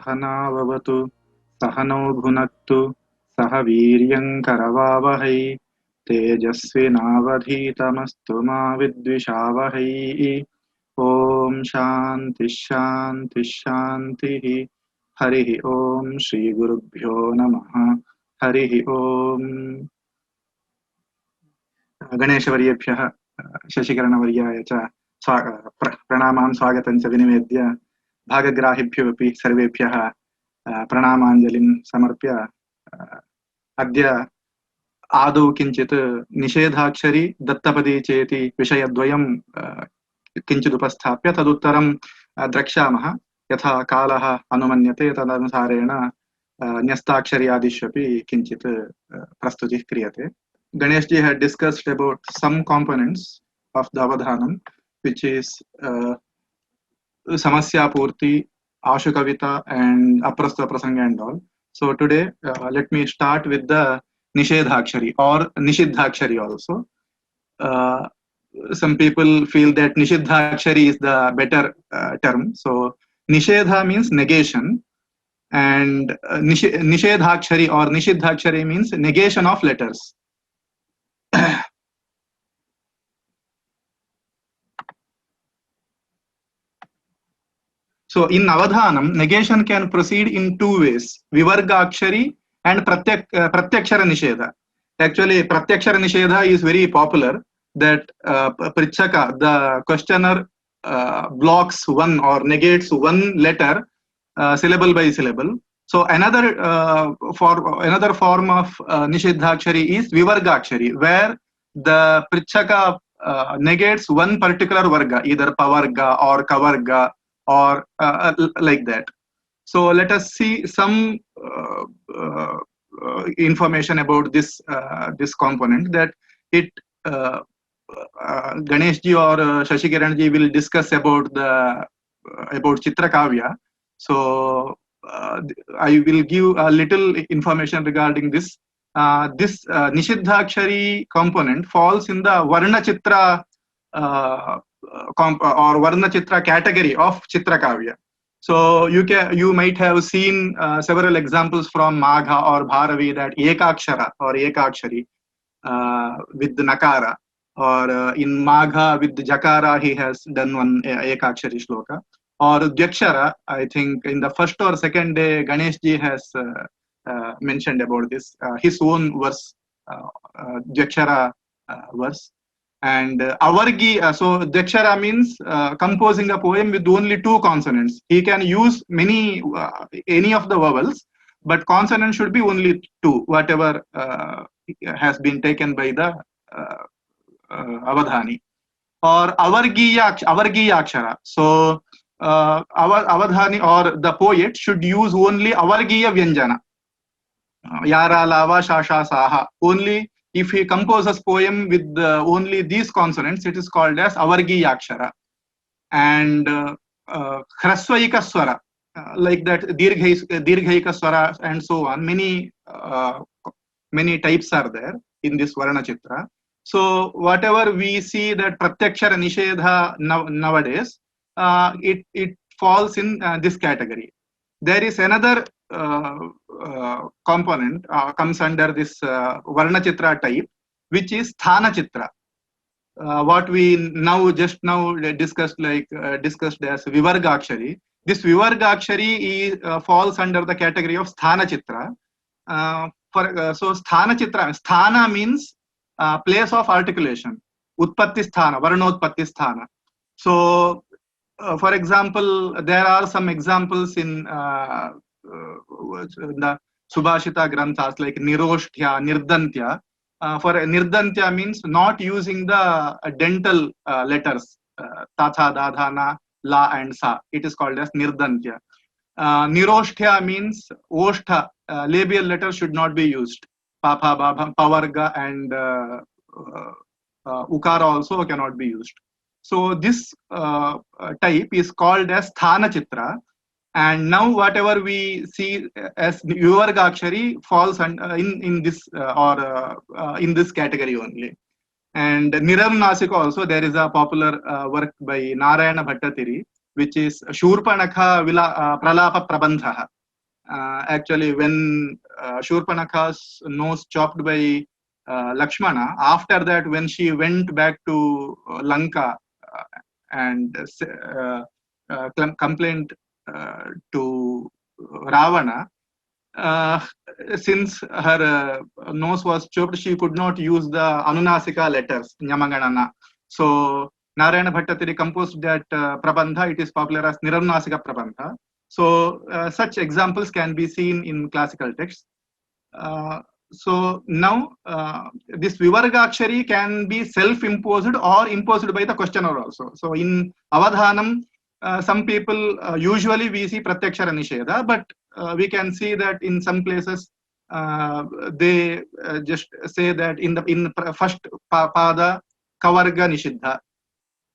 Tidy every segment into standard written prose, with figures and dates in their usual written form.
सहनाववतु सहनौ भुनक्तु सह वीर्यङ्करवावहै तेजस्विनावधीतमस्तु मा विद्विषावहै। ॐ शान्तिः शान्तिः शान्तिः। हरिः ॐ श्रीगुरुभ्यो नमः। हरिः ॐ। गणेशवर्येभ्यः शशिकरणवर्याय च प्रणामान् स्वागतं च विनिवेद्य भागग्राहिभ्यो अपि सर्वेभ्यः प्रणामाञ्जलिं समर्प्य अद्य आदौ किञ्चित् निषेधाक्षरी दत्तपदी चेति विषयद्वयं किञ्चिदुपस्थाप्य तदुत्तरं द्रक्ष्यामः। यथा कालः अनुमन्यते तदनुसारेण न्यस्ताक्षरी आदिष्वपि किञ्चित् प्रस्तुतिः क्रियते। Ganesh ji had discussed about some components of the Avadhanam, which is Samasya Purti, Ashu Kavita, and Aprastha Prasanga and all. So today, let me start with the Nishedhakshari or Nishiddhakshari also. Some people feel that Nishiddhakshari is the better term. So Nishedha means negation, and Nishedhakshari or Nishiddhakshari means negation of letters. So in Avadhanam, negation can proceed in two ways: Vivargakshari and Pratyakshara Nishedha. Actually, Pratyakshara Nishedha is very popular. That Prichaka, the questioner, blocks one or negates one letter syllable by syllable. So another form of Nishedhakshari is Vivargakshari, where the Prichaka negates one particular varga, either Pavarga or Kavarga or like that. So let us see some information about this component, that it Ganesh ji or Shashi Kiran ji will discuss about Chitrakavya. So I will give a little information regarding this. This Nishiddhakshari component falls in the Varna Chitra or Varna Chitra category of Chitrakavya. So you might have seen several examples from Magha or Bharavi that Ekakshara or Ekakshari with the Nakara, or in Magha with the Jakara he has done one Ekakshari shloka. Or Dhyakshara, I think in the first or second day Ganesh ji has mentioned about this, his own verse, Dhyakshara verse. And Avargi, so Dhyakshara means composing a poem with only two consonants. He can use any of the vowels, but consonant should be only two, whatever has been taken by the Avadhani. Or Avargiya Akshara. So Avadhani or the poet should use only Avargiya Vyanjana. Yara, Lava, Shasha, Saha. Only if he composes poem with only these consonants, it is called as Avargiya Akshara. And Hrasvaika Swara, like that, Dirghaika Swara and so on. Many types are there in this Varna Chitra. So whatever we see that Pratyakshara Nishedha nowadays, it falls in this category. There is another component comes under this Varna Chitra type, which is Sthana Chitra. What we just now discussed as Vivargakshari. This Vivargakshari falls under the category of Sthana Chitra. So Sthana Chitra, Sthana means place of articulation. Utpatti Sthana, Varnotpatti Sthana. So for example, there are some examples in the Subhashita Granthas like Niroshtya, Nirdantya. For Nirdantya means not using the dental letters, Tatha, Dadhana, La and Sa. It is called as Nirdantya. Niroshtya means Oshtha, labial letters should not be used. Papa, Baba, Pavarga and Ukara also cannot be used. So this type is called as Sthana Chitra. And now whatever we see as Vivargakshari falls in this in this category only. And Niramnasika also, there is a popular work by Narayana Bhattatiri, which is Shurpanakha Pralapa Prabandhaha. Actually, when Shurpanakha's nose chopped by Lakshmana, after that, when she went back to Lanka and complained to Ravana, uh, since her nose was chopped, she could not use the Anunasika letters, Nyamaganana. So Narayana Bhattatiri composed that Prabandha. It is popular as Niranasika Prabandha. So such examples can be seen in classical texts. So now this Vivargakshari can be self-imposed or imposed by the questioner also. So in Avadhanam, some people usually we see Pratyakshara Nisheda, but we can see that in some places they just say that in the first pada Kavarga Nishiddha,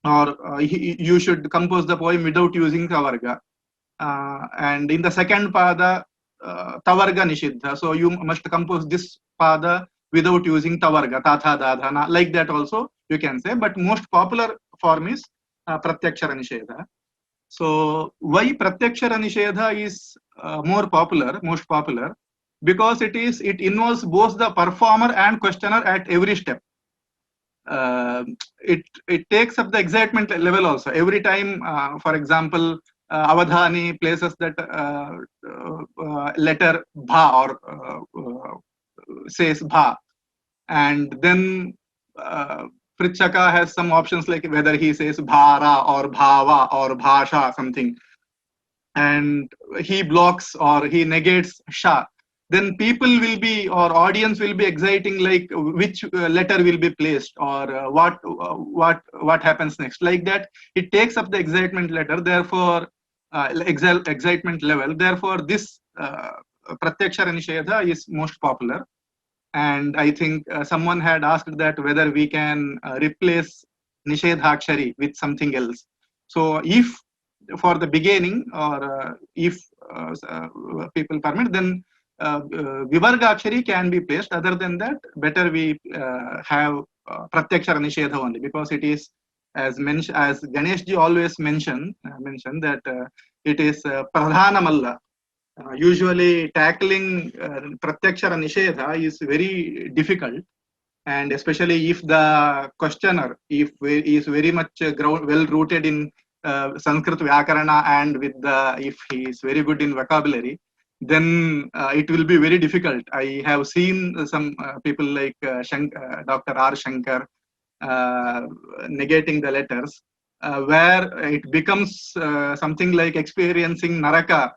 or you should compose the poem without using Kavarga. And in the second pada Tavarga Nishiddha, so you must compose this pada without using Tavarga, Tatha Dadhana, like that also you can say, but most popular form is Pratyakshara Nishedha. So why Pratyakshara Nishedha is most popular? Because it involves both the performer and questioner at every step. It takes up the excitement level also. Every time, for example, Avadhani places that letter Bha or says Bha, and then Pritchaka has some options like whether he says Bhara or Bhava or Bhasha something, and he blocks or he negates Sha. Then people will be, or audience will be exciting like which letter will be placed, or what happens next, like that. It takes up the excitement letter, therefore excitement level, therefore this Pratyakshara Nishedha is most popular. And I think someone had asked that whether we can replace Nishedhakshari with something else. So if for the beginning, or if people permit, then Vivargakshari can be placed. Other than that, better we have Pratyakshara Nishedha only, because it is, as Ganesh ji always mentioned that it is Pradhanamalla. Usually tackling Pratyakshara Nishedha is very difficult, and especially if the questioner is very much well rooted in Sanskrit Vyakarana, and if he is very good in vocabulary, then it will be very difficult. I have seen some people like Dr. R. Shankar negating the letters, where it becomes something like experiencing Naraka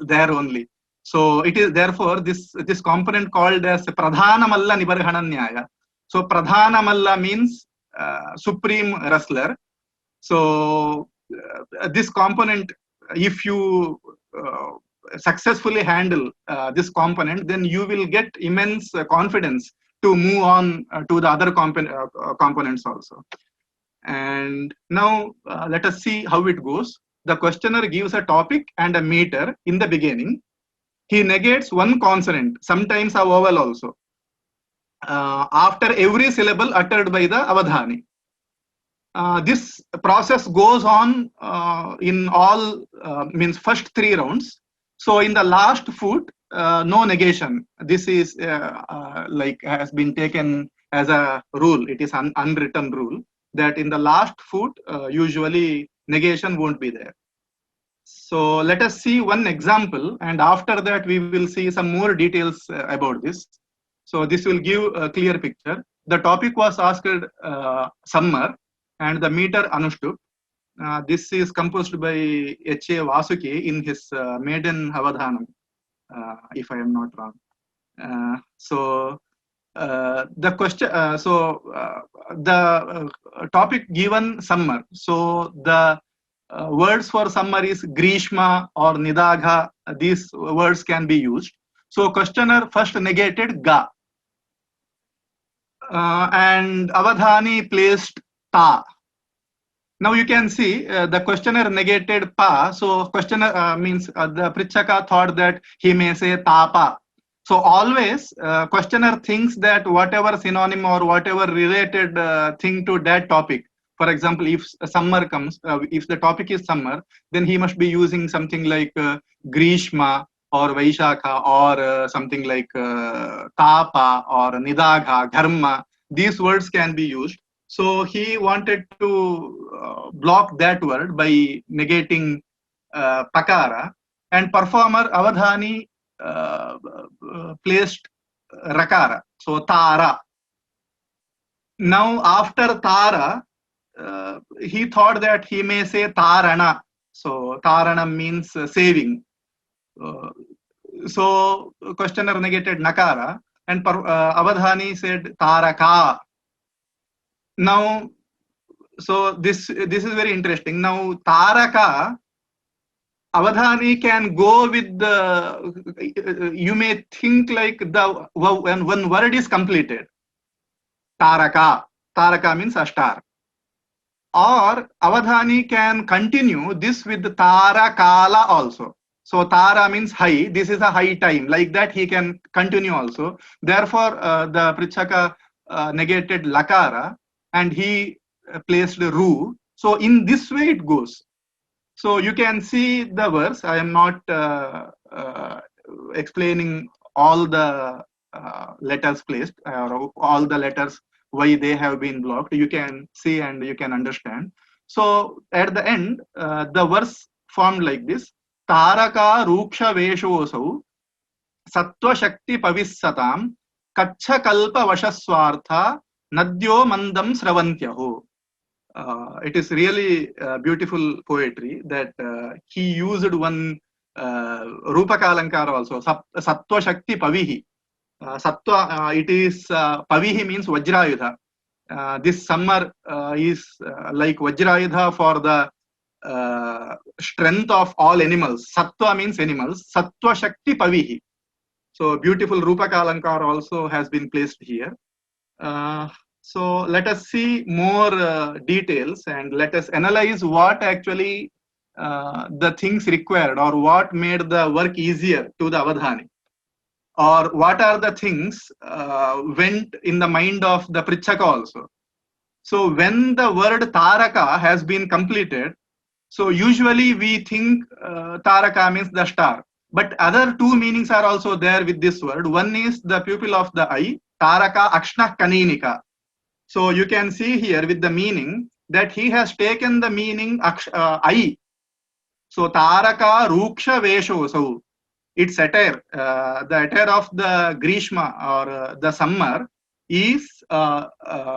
there only. So it is therefore this component called as Pradhanamalla Nibarhananyaya. So Pradhanamalla means supreme wrestler. So this component, if you successfully handle this component, then you will get immense confidence to move on to the other components also. And now let us see how it goes. The questioner gives a topic and a meter in the beginning. He negates one consonant, sometimes a vowel also, after every syllable uttered by the Avadhani. This process goes on in all means first 3 rounds. So in the last foot, no negation. This is like has been taken as a rule. It is an unwritten rule that in the last foot usually negation won't be there. So let us see one example, and after that we will see some more details about this. So this will give a clear picture. The topic was asked summer, and the meter Anushtup. This is composed by H.A. Vasuki in his Maiden Avadhanam, if I am not wrong. The question, the topic given summer. So the words for summer is Grishma or Nidagha. These words can be used. So questioner first negated Ga, and Avadhani placed Ta. Now you can see the questioner negated Pa. So questioner means the Pritchaka thought that he may say Tapa. So always questioner thinks that whatever synonym or whatever related thing to that topic. For example, if summer comes, if the topic is summer, then he must be using something like Grishma or Vaishakha or something like Tapa or Nidagha, Dharma. These words can be used. So he wanted to block that word by negating Pakara, and performer Avadhani placed Rakara, so Tara. Now after Tara, he thought that he may say Tarana. So Tarana means saving. So questioner negated Nakara, and Avadhani said Taraka. Now, so this is very interesting. Now Taraka, Avadhani can go with the, you may think like the, when one word is completed, Taraka. Taraka means a star. Or Avadhani can continue this with Tarakala also. So Tara means high. This is a high time. Like that he can continue also. Therefore, the Prichaka negated Lakara and he placed Ru. So in this way it goes. So you can see the verse. I am not explaining all the letters placed or all the letters why they have been blocked. You can see and you can understand. So at the end, the verse formed like this: Taraka ruksha veshosau sattva shakti pavissatam kacha kalpa vashaswartha nadyo mandam sravantyaho. It is really beautiful poetry that he used one Rupaka Alankara also, Sattva Shakti Pavihi. Sattva, it is Pavihi means Vajrayudha. This summer is like Vajrayudha for the strength of all animals. Sattva means animals. Sattva Shakti Pavihi. So beautiful Rupaka Alankara also has been placed here. So let us see more details and let us analyze what actually the things required or what made the work easier to the Avadhani, or what are the things went in the mind of the Prichaka also. So when the word Taraka has been completed, so usually we think Taraka means the star, but other two meanings are also there with this word. One is the pupil of the eye, Taraka Akshna Kaninika. So you can see here with the meaning that he has taken the meaning I. So Taraka Ruksha Vesho. Its attire, the attire of the Grishma or the summer is,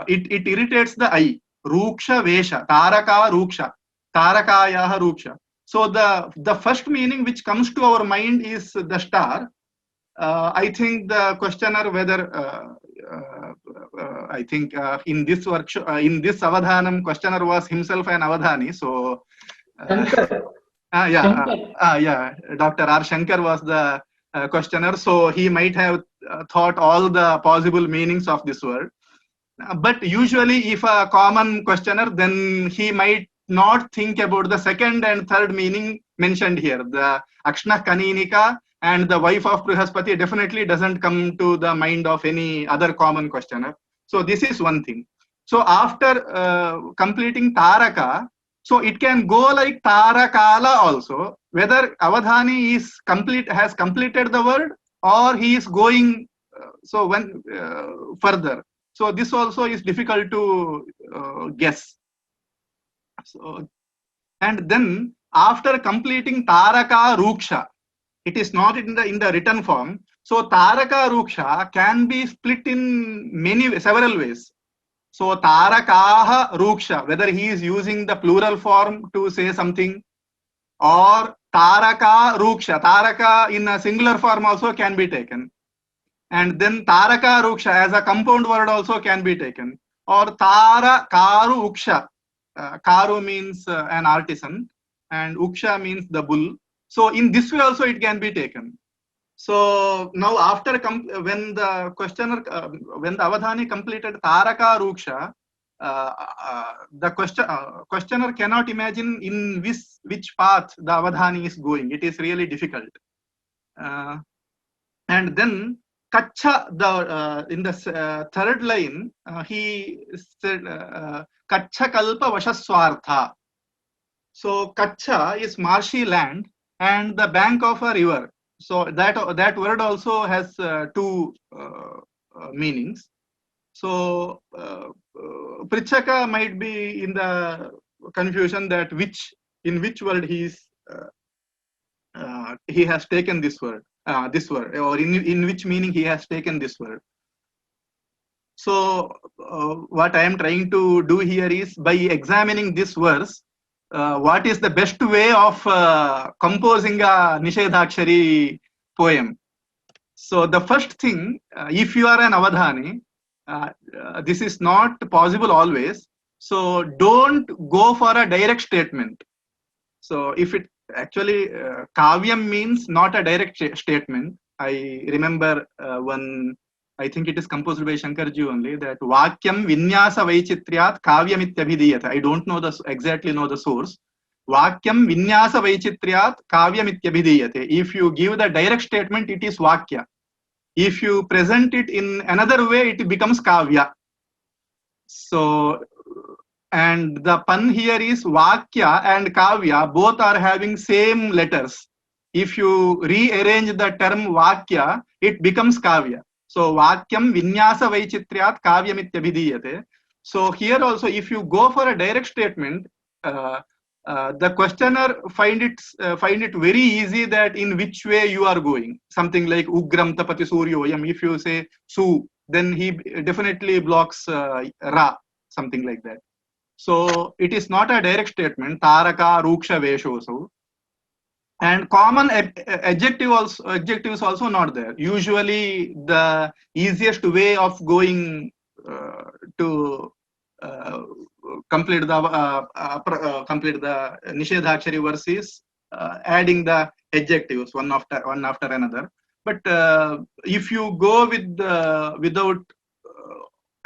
it irritates the eye. Ruksha Vesha. Taraka Ruksha. Tarakayaha Ruksha. So the first meaning which comes to our mind is the star. I think the questioner whether I think in this workshop, in this Avadhanam, questioner was himself an Avadhani. So, yeah, Dr. R. Shankar was the questioner. So he might have thought all the possible meanings of this word. But usually, if a common questioner, then he might not think about the second and third meaning mentioned here. The Akshna Kaninika and the wife of Brihaspati definitely doesn't come to the mind of any other common questioner. So this is one thing. So after completing Taraka, so it can go like Tarakala also, whether Avadhani is has completed the word or he is going so when further. So this also is difficult to guess. So, and then after completing Taraka Ruksha, it is not in the written form. So Taraka Ruksha can be split in several ways. So Tarakaha Ruksha, whether he is using the plural form to say something, or Taraka Ruksha. Taraka in a singular form also can be taken. And then Taraka Ruksha as a compound word also can be taken. Or Tara Karu Uksha. Karu means an artisan and Uksha means the bull. So in this way also it can be taken. So now after when the questioner, when the Avadhani completed Taraka Ruksha, the questioner cannot imagine in which path the Avadhani is going. It is really difficult. And then Kacha, in the third line, he said, Kacha kalpa vashaswartha. So Kacha is marshy land and the bank of a river. So that word also has two meanings. So Prichaka might be in the confusion that in which word he has taken this word, or in which meaning he has taken this word. So what I am trying to do here is, by examining this verse, what is the best way of composing a Nishedhakshari poem. So the first thing, if you are an Avadhani, this is not possible always. So don't go for a direct statement. So if it actually, kavyam means not a direct statement. I remember one, I think it is composed by Shankarji only, that Vakyam Vinyasa Vaichitryat Kavyamityabhidiyata. I don't know exactly know the source. Vakyam Vinyasa Vaichitryat Kavyamityabhidiyate. If you give the direct statement, it is Vakya. If you present it in another way, it becomes Kavya. So, and the pun here is Vakya and Kavya, both are having same letters. If you rearrange the term Vakya, it becomes Kavya. So, Vakyam Vinyasa Vaichitryat Kavyamityabhidiyate. So, here also, if you go for a direct statement, the questioner find it very easy that in which way you are going. Something like Ugram Tapati Suryoyam. If you say Su, then he definitely blocks Ra, something like that. So it is not a direct statement. Taraka, Ruksha, Veshosu. And common adjectives also not there. Usually the easiest way of going to complete the Nishedhakshari verse is adding the adjectives one after another. But if you go with without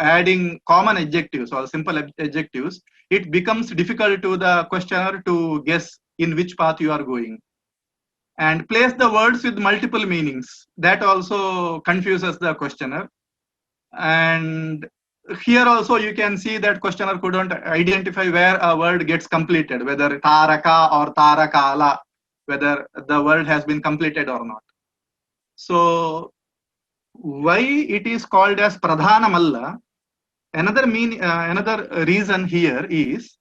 adding common adjectives or simple adjectives, it becomes difficult to the questioner to guess in which path you are going. And place the words with multiple meanings. That also confuses the questioner. And here also you can see that questioner couldn't identify where a word gets completed, whether Taraka or Tarakala, whether the word has been completed or not. So why it is called as Pradhana Malla? Another reason here is,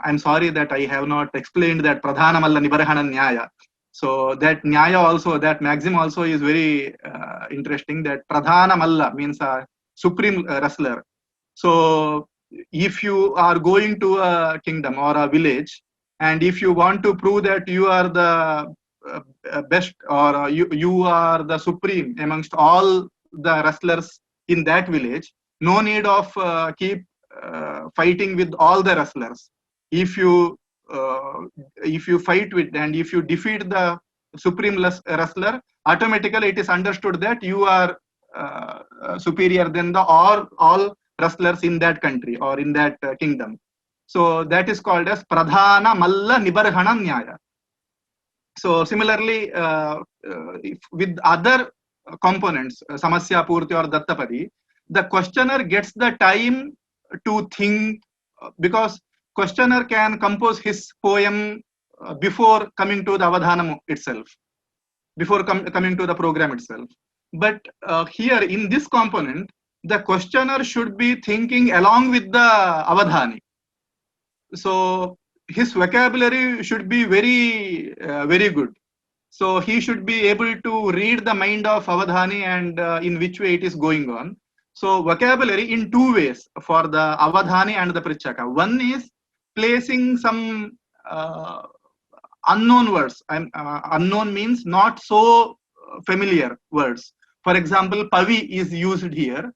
I'm sorry that I have not explained that Pradhana Malla Nibarhana Nyaya. So that Nyaya also, that maxim also is very interesting, that Pradhana Malla means a supreme wrestler. So if you are going to a kingdom or a village, and if you want to prove that you are the best, or you are the supreme amongst all the wrestlers in that village, no need of keep fighting with all the wrestlers. If you fight with and if you defeat the supreme wrestler, automatically it is understood that you are superior than the all wrestlers in that country or in that kingdom. So that is called as Pradhana Malla Nibarhana Nyaya. So similarly, with other components, Samasya Purti or Dattapadi, the questioner gets the time to think, because questioner can compose his poem before coming to the Avadhanam itself, before coming to the program itself. But here in this component, the questioner should be thinking along with the Avadhani. So his vocabulary should be very, very good. So he should be able to read the mind of Avadhani and in which way it is going on. So vocabulary in two ways for the Avadhani and the Prichaka. One is placing some unknown words. Unknown means not so familiar words. For example, Pavi is used here.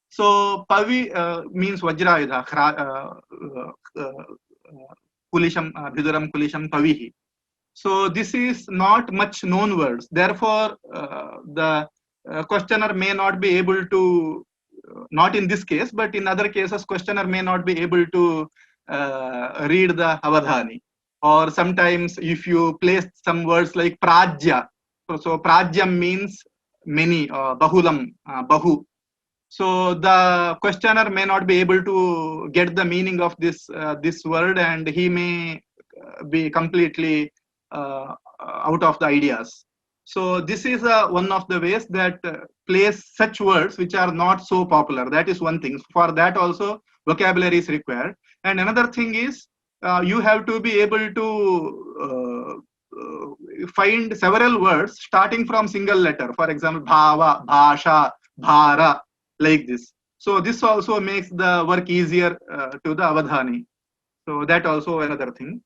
So Pavi means Vajrayudha, Kulisham, Bhiduram Kulisham Pavihi. So this is not much known words. Therefore, the questioner may not be able to, not in this case, but in other cases, questioner may not be able to read the Avadhani. Or sometimes if you place some words like Prajya, so Prajya means many, bahulam, bahu. So the questioner may not be able to get the meaning of this word, and he may be completely out of the ideas. So this is one of the ways that place such words which are not so popular. That is one thing. For that also vocabulary is required. And another thing is you have to be able to find several words starting from single letter. For example, bhava, bhasha, bhara, like this. So this also makes the work easier to the avadhani. So that also another thing.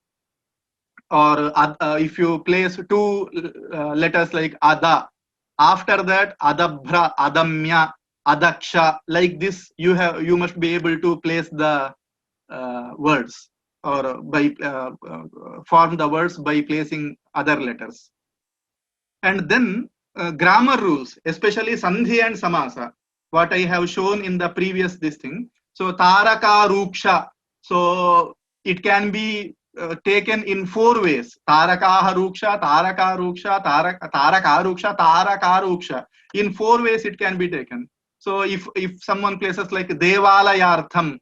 Or if you place two letters like ada, after that adabhra, adamya, adaksha, like this, you must be able to place the words, or by form the words by placing other letters. And then grammar rules, especially sandhi and samasa, what I have shown in the previous this thing. So taraka ruksha, so it can be taken in four ways: taraka ruksha, taraka ruksha, taraka ruksha, taraka ruksha. In four ways it can be taken. So if someone places like devalayartham,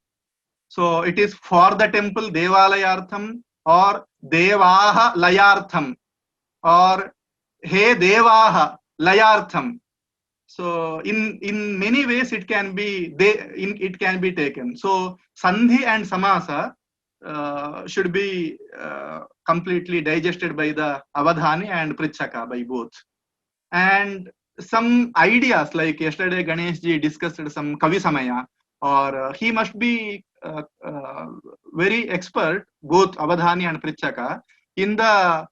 so it is for the temple, devalayartham, or devaha layartham, or he devaha layartham. So in many ways it can be it can be taken. So sandhi and samasa should be completely digested by the avadhani and pritchaka, by both. And some ideas, like yesterday Ganesh ji discussed some kavi samaya, or he must be very expert, both avadhani and pritchaka, in the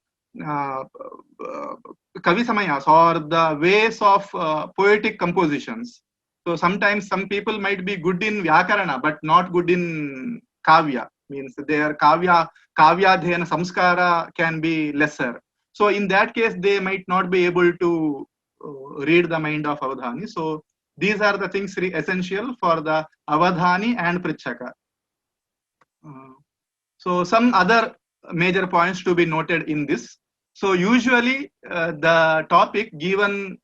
kavi samayas, or the ways of poetic compositions. So sometimes some people might be good in vyakarana but not good in kavya, means their kavya dhyana samskara can be lesser. So in that case they might not be able to read the mind of avadhani. So these are the things essential for the avadhani and pritchaka. So some other major points to be noted in this. So usually the topic given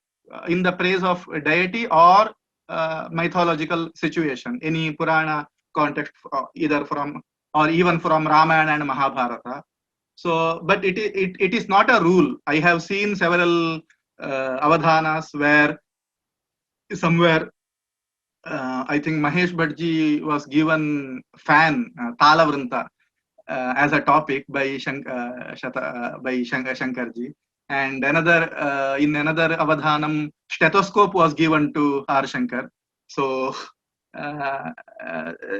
in the praise of deity or mythological situation, any Purana context, either from or even from Ramayana and Mahabharata. So, but it is not a rule. I have seen several avadhanas where somewhere I think Mahesh Bhattji was given fan, Talavranta, as a topic by Shankarji, and another in another avadhanam, stethoscope was given to R. Shankar. So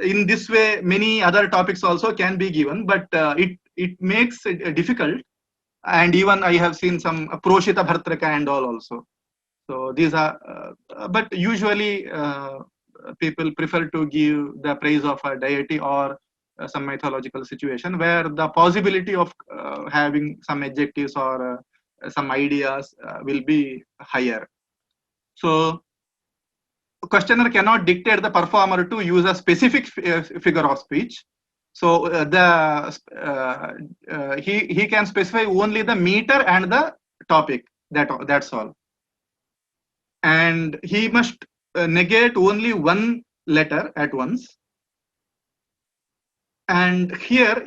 in this way, many other topics also can be given, but it makes it difficult. And even I have seen some Proshita Bhartraka and all also. So these are, but usually people prefer to give the praise of a deity or some mythological situation where the possibility of having some adjectives or some ideas will be higher. So questioner cannot dictate the performer to use a specific figure of speech. So he can specify only the meter and the topic. That's all. And he must negate only one letter at once. And here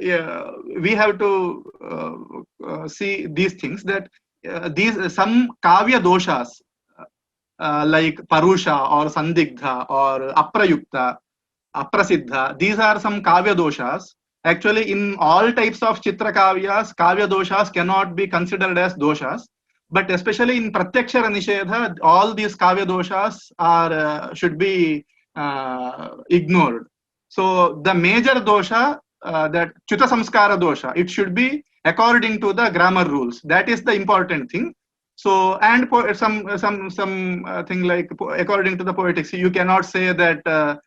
we have to see these things, that these some kavya doshas like parusha or sandigdha or aprayukta, aprasiddha, these are some kavya doshas. Actually, in all types of chitra kavyas, kavya doshas cannot be considered as doshas. But especially in Pratyaksha Nishedha, all these kavya doshas are should be ignored. So the major dosha, that Chuta Samskara dosha, it should be according to the grammar rules. That is the important thing. So, and some thing like according to the poetics, you cannot say that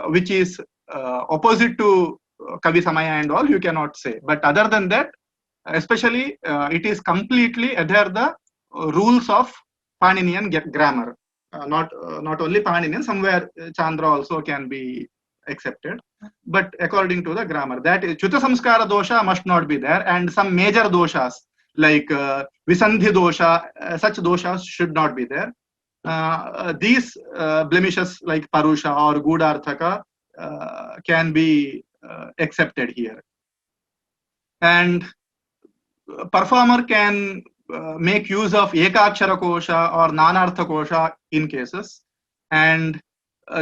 which is opposite to Kavi Samaya and all, you cannot say. But other than that, especially it is completely adhere the rules of Paninian grammar. Not only Paninian, somewhere Chandra also can be accepted, but according to the grammar, that is Chuta Samskara dosha must not be there, and some major doshas like Visandhi dosha, such doshas should not be there. These blemishes like Parusha or Gudharthaka can be accepted here. And performer can make use of Ekakshara Kosha or Nanartha Kosha in cases. And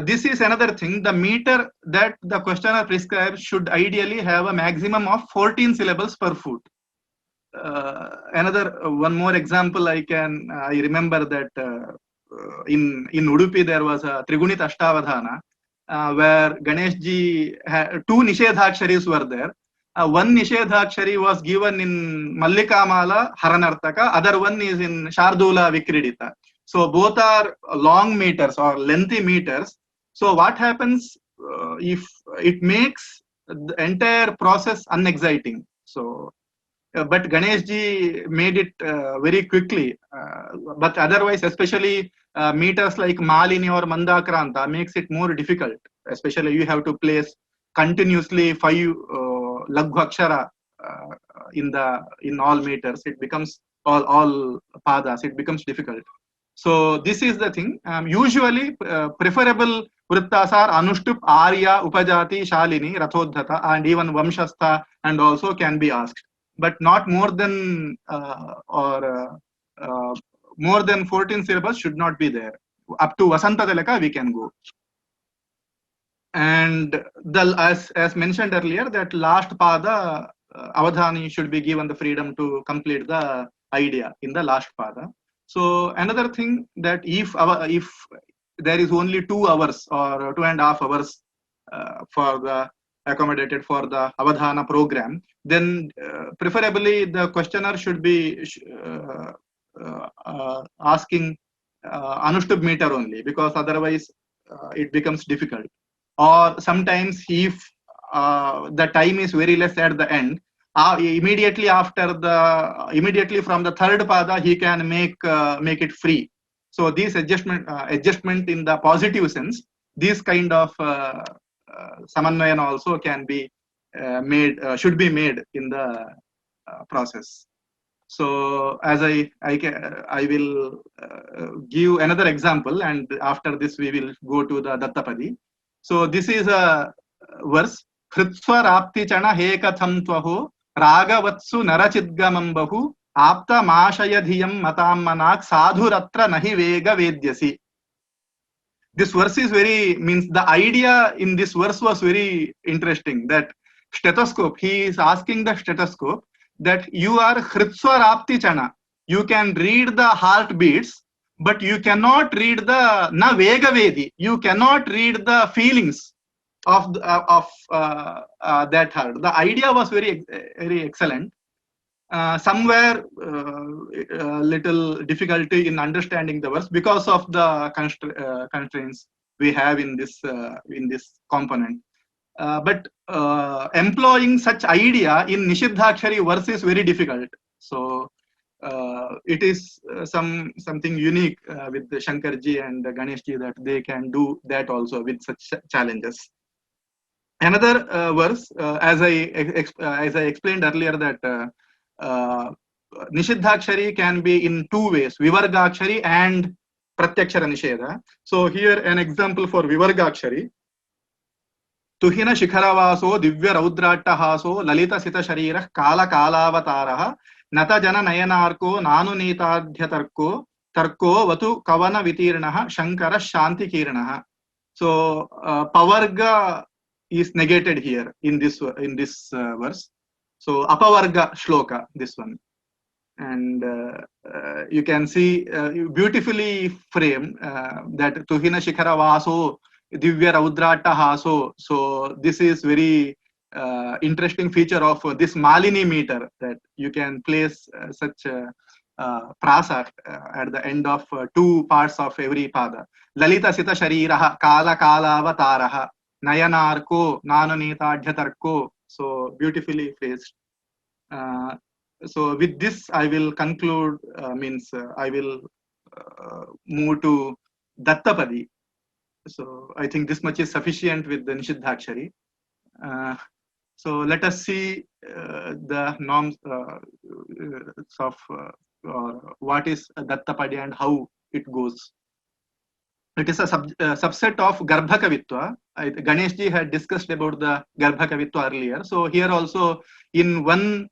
this is another thing. The meter that the questioner prescribes should ideally have a maximum of 14 syllables per foot. Another one more example I remember that in Udupi there was a Trigunit Ashtavadhana where Ganesh ji had two Nishedhaksharis were there. One Nishedhakshari was given in Mallikamala Haranartaka, other one is in Shardula Vikridita. So both are long meters or lengthy meters. So what happens if it makes the entire process unexciting? So but Ganesh ji made it very quickly. But otherwise, especially meters like Malini or Mandakranta makes it more difficult. Especially you have to place continuously 5 Laghu in all meters. It becomes all padas. It becomes difficult. So this is the thing. Usually preferable vrittas are Anushtup, Arya, Upajati, Shalini, Rathodhata, and even Vamshastha, and also can be asked. But not more than more than 14 syllables should not be there. Up to Vasanta Tilaka we can go. And as mentioned earlier, that last pada avadhani should be given the freedom to complete the idea in the last pada. So another thing that if there is only 2 hours or 2.5 hours for the accommodated for the avadhana program, then preferably the questioner should be asking Anushtup meter only, because otherwise it becomes difficult. Or sometimes if the time is very less at the end, immediately from the third pada he can make it free. So this adjustment in the positive sense, this kind of samanvayan also can be should be made in the process. So as I will give another example, and after this we will go to the Dattapadi. So this is a verse. Khrutsva rapti chana hekatham tvaho ragavatsu narachidgamam bahu apta mashaya dhiyam matam manak sadhuratra nahi vega vedyasi. This verse is the idea in this verse was very interesting. That stethoscope, he is asking the stethoscope that you are Khrutsva rapti chana. You can read the heartbeats, but you cannot read the na vega vedi. You cannot read the feelings of that heart. The idea was very excellent. Somewhere little difficulty in understanding the verse because of the constraints we have in this component. But employing such idea in Nishiddhakshari verse is very difficult. So it is something unique with the Shankarji and the Ganeshji, that they can do that also with such challenges. Another verse, as I explained earlier, that Nishiddhakshari can be in 2 ways, Vivargakshari and Pratyakshara Nisheda. So here an example for Vivargakshari. Tuhina Shikharavaso Divya Raudrattahaso Lalita Sita Sharirah Kala Kalavataraha Nata Jana Nayanarko Nanu Nitadhyatarko Tarko Vatu Kavana Vitirnaha Shankara Shanti Kirnaha. So Pavarga is negated here in this verse. So Apavarga Shloka, this one. And you can see beautifully framed that Tuhina Shikharavaso Divya Raudrattahaso. So this is very interesting feature of this Malini meter, that you can place such prasa at the end of 2 parts of every pada. Lalita Sita Shariraha Kala Kalavataraha Nayanarko Nananitadhyatarko. So beautifully phrased. So with this I will conclude, I will move to Dattapadi. So I think this much is sufficient with the Nishiddhakshari. So let us see the norms of or what is Dattapadi and how it goes. It is a subset of Garbhakavitva. Ganesh ji had discussed about the Garbhakavitva earlier. So here also in one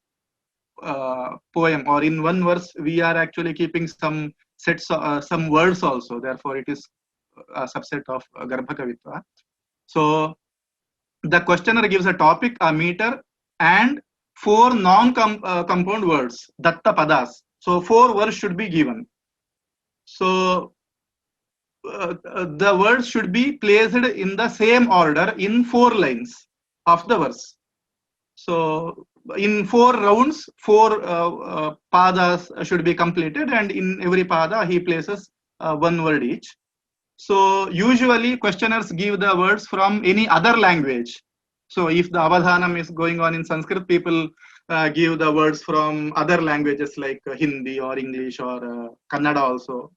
poem or in one verse, we are actually keeping some sets, some words also. Therefore, it is a subset of Garbhakavitva. So the questioner gives a topic, a meter, and four non-compound words, Datta Padas. So four words should be given. So the words should be placed in the same order in 4 lines of the verse. So in 4 rounds, 4 padas should be completed, and in every pada he places 1 word each. So usually questioners give the words from any other language. So if the avadhanam is going on in Sanskrit, people give the words from other languages like Hindi or English or Kannada also,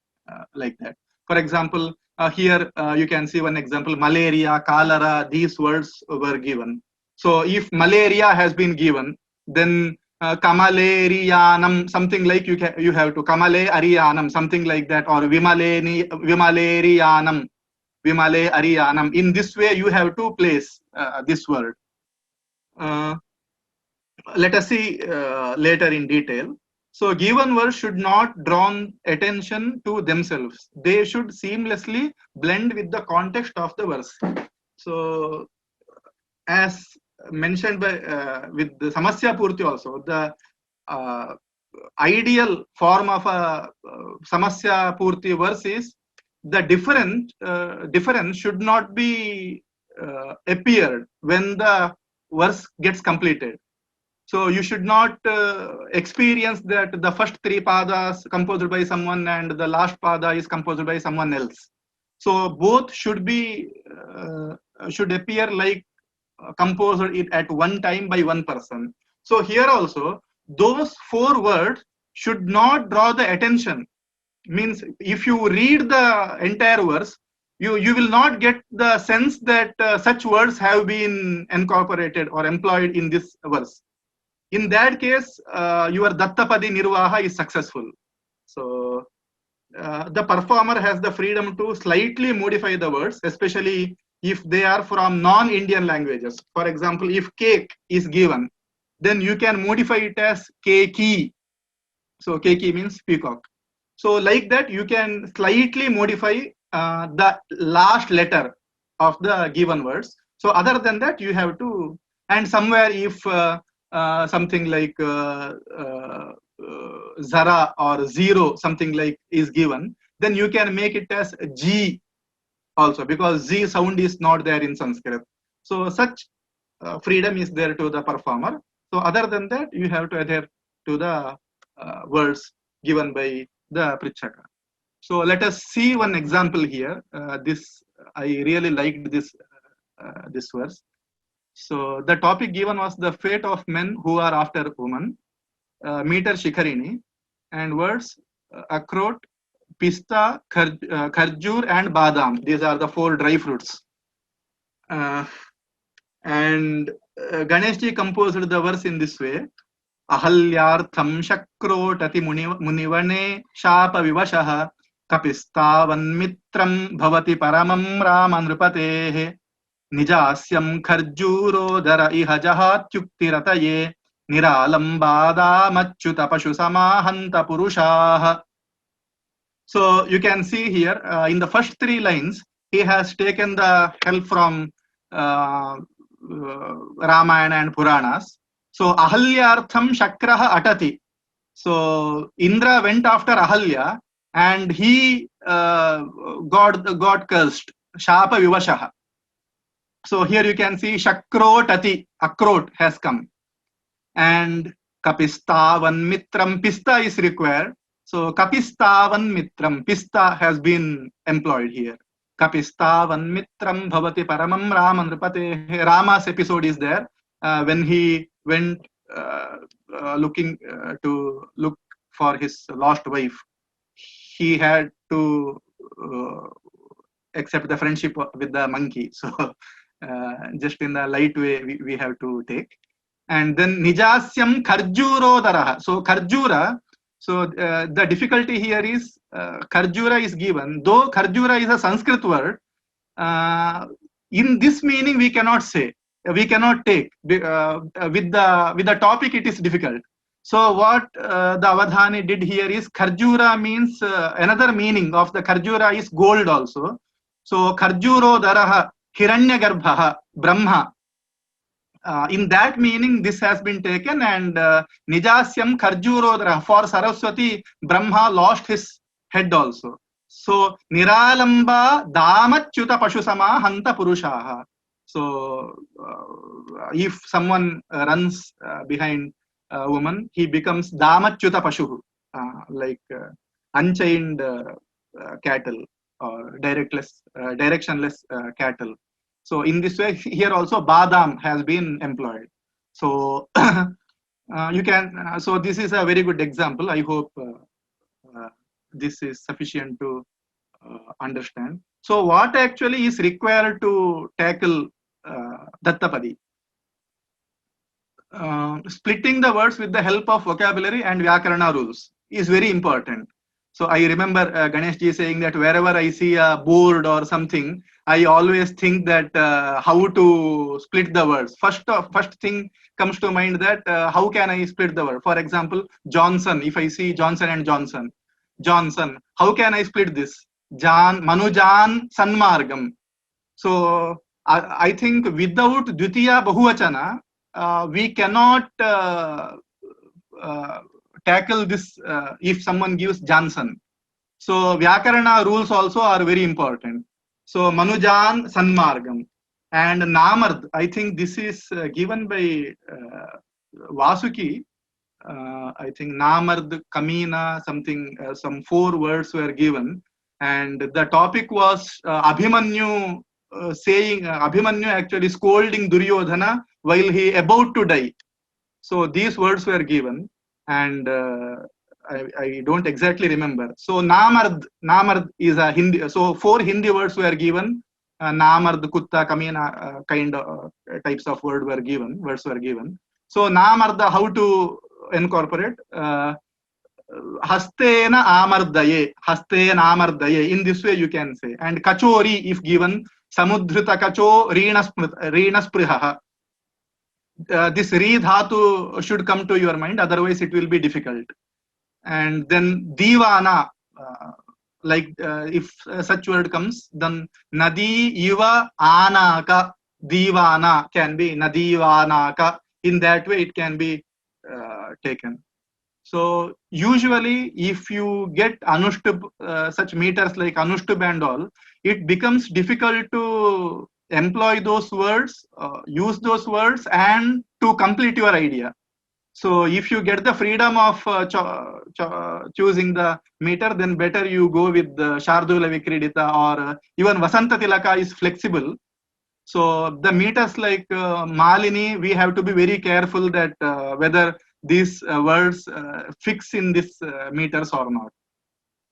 like that. For example, here you can see one example, malaria, cholera, these words were given. So if malaria has been given, then kamaleriyanam, something like you have to kamale ariyanam, something like that, or vimaleriyanam, vimale ariyanam. In this way, you have to place this word. Let us see later in detail. So given words should not draw attention to themselves. They should seamlessly blend with the context of the verse. So as mentioned by with the Samasya Purti also, the ideal form of a Samasya Purti verse is the difference should not be appeared when the verse gets completed. So you should not experience that the first 3 padas composed by someone and the last pada is composed by someone else. So both should be should appear like composed it at one time by one person. So here also those 4 words should not draw the attention. Means if you read the entire verse, you will not get the sense that such words have been incorporated or employed in this verse. In that case, your Dattapadi Nirvaha is successful. So the performer has the freedom to slightly modify the words, especially if they are from non-Indian languages. For example, if cake is given, then you can modify it as keki. So keki means peacock. So like that, you can slightly modify the last letter of the given words. So other than that, you have to, and somewhere if something like zara or zero, something like is given, then you can make it as G also, because Z sound is not there in Sanskrit. So such freedom is there to the performer. So other than that, you have to adhere to the words given by the Prichaka. So let us see one example here. This I really liked this verse. So the topic given was the fate of men who are after women, meter Shikharini, and words akrot, pista, kharjur, and badam. These are the 4 dry fruits. And Ganesh ji composed the verse in this way. Ahalyartham shakrotati munivane shapa vivashaha kapistavanmitram bhavati paramam ramanrupatehe nijasyam kharjurodara iha jahatyuktirataye niralambada machyuta pashu samahanta purushaha. So you can see here in the first 3 lines, he has taken the help from Ramayana and Puranas. So Ahalyartham Shakraha Atati. So Indra went after Ahalya and he got cursed. Shapa Vivashaha. So here you can see Shakrotati, Akrot has come. And Kapistavan Mitram, Pista is required. So Kapistavan Mitram, Pista has been employed here. Kapistavan Mitram Bhavati Paramam Ramanrupate. Rama's episode is there when he went looking to look for his lost wife. He had to accept the friendship with the monkey. So just in the light way we have to take. And then Nijasyam Kharjurodaraha. So Kharjura, so the difficulty here is Kharjura is given, though Kharjura is a Sanskrit word, in this meaning we cannot say, we cannot take, with the topic it is difficult. So what the Avadhani did here is Kharjura means another meaning of the Kharjura is gold also. So Kharjurodaraha Hiranyagarbha Brahma. In that meaning this has been taken, and Nijasyam Kharjurodara, for Saraswati, Brahma lost his head also. So Niralamba Damachyuta Pashusama Hanta Purushaha. So if someone runs behind a woman, he becomes Damachyuta Pashu, like unchained cattle or directionless cattle. So in this way, here also Badam has been employed. So you can. So this is a very good example. I hope this is sufficient to understand. So what actually is required to tackle Dattapadi? Splitting the words with the help of vocabulary and Vyakarana rules is very important. So I remember Ganesh ji saying that wherever I see a board or something, I always think that how to split the words. First thing comes to mind that how can I split the word? For example, Johnson. If I see Johnson and Johnson, how can I split this? Manujan Sanmargam. So I think without Dvitiya Bahuvachana, we cannot tackle this if someone gives Johnson. So Vyakarana rules also are very important. So Manujan Sanmargam and Namard, I think this is given by Vasuki. I think Namard, Kamina, something, some 4 words were given, and the topic was Abhimanyu saying, Abhimanyu actually scolding Duryodhana while he about to die. So these words were given, and I don't exactly remember. So Namard is a Hindi. So 4 Hindi words were given. Namard, Kutta, Kamina, kind of types of words were given. So Namarda, how to incorporate? Hastena amardaye. In this way you can say. And Kachori, if given, Samudhrita Kacho Reenaspriha. This Re Dhatu should come to your mind, otherwise it will be difficult. And then Divana, like if such word comes, then Nadi Iva Anaka, Divana can be Nadivanaka. In that way it can be taken. So usually if you get Anushtup, such meters like Anushtup and all, it becomes difficult to employ those words, use those words, and to complete your idea. So if you get the freedom of choosing the meter, then better you go with the Shardula Vikridita, or even Vasanta Tilaka is flexible. So the meters like Malini, we have to be very careful that whether these words fix in this meters or not.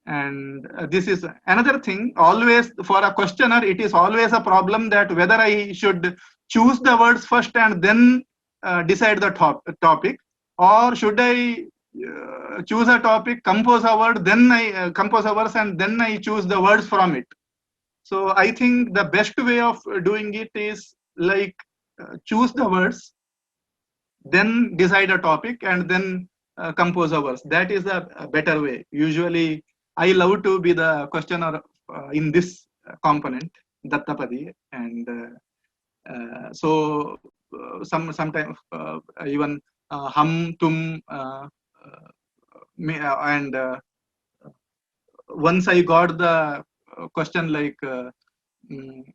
And this is another thing. Always for a questioner, it is always a problem that whether I should choose the words first and then decide the topic, or should I choose a topic, compose a word, then I compose a verse, and then I choose the words from it. So I think the best way of doing it is like choose the words, then decide a topic, and then compose a verse. That is a better way. Usually I love to be the questioner in this component, Dattapadi, and so sometimes even hum, tum, and once I got the question like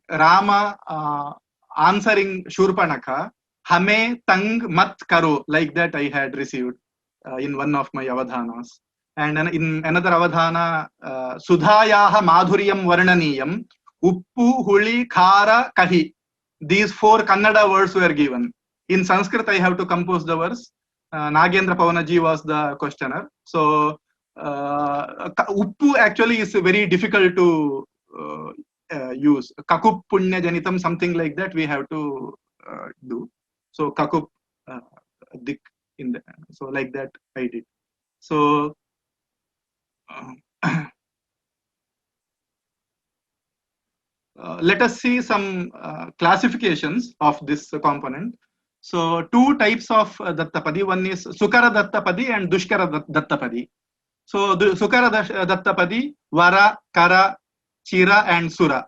Rama answering Shurpanakha, Hame tang mat karo, like that I had received in one of my avadhanas. And in another avadhana, Sudhayaha madhuryam varnaniyam, uppu huli khara kahi. These 4 Kannada words were given. In Sanskrit, I have to compose the verse. Nagendra Pavanaji was the questioner. So uppu actually is very difficult to use. Kakup punya janitam, something like that we have to do. So kakup dik in the, so like that I did. So let us see some classifications of this component. So two types of dattapadi. One is sukara dattapadi and dushkara dattapadi. So the sukara dattapadi, vara, kara, chira and sura.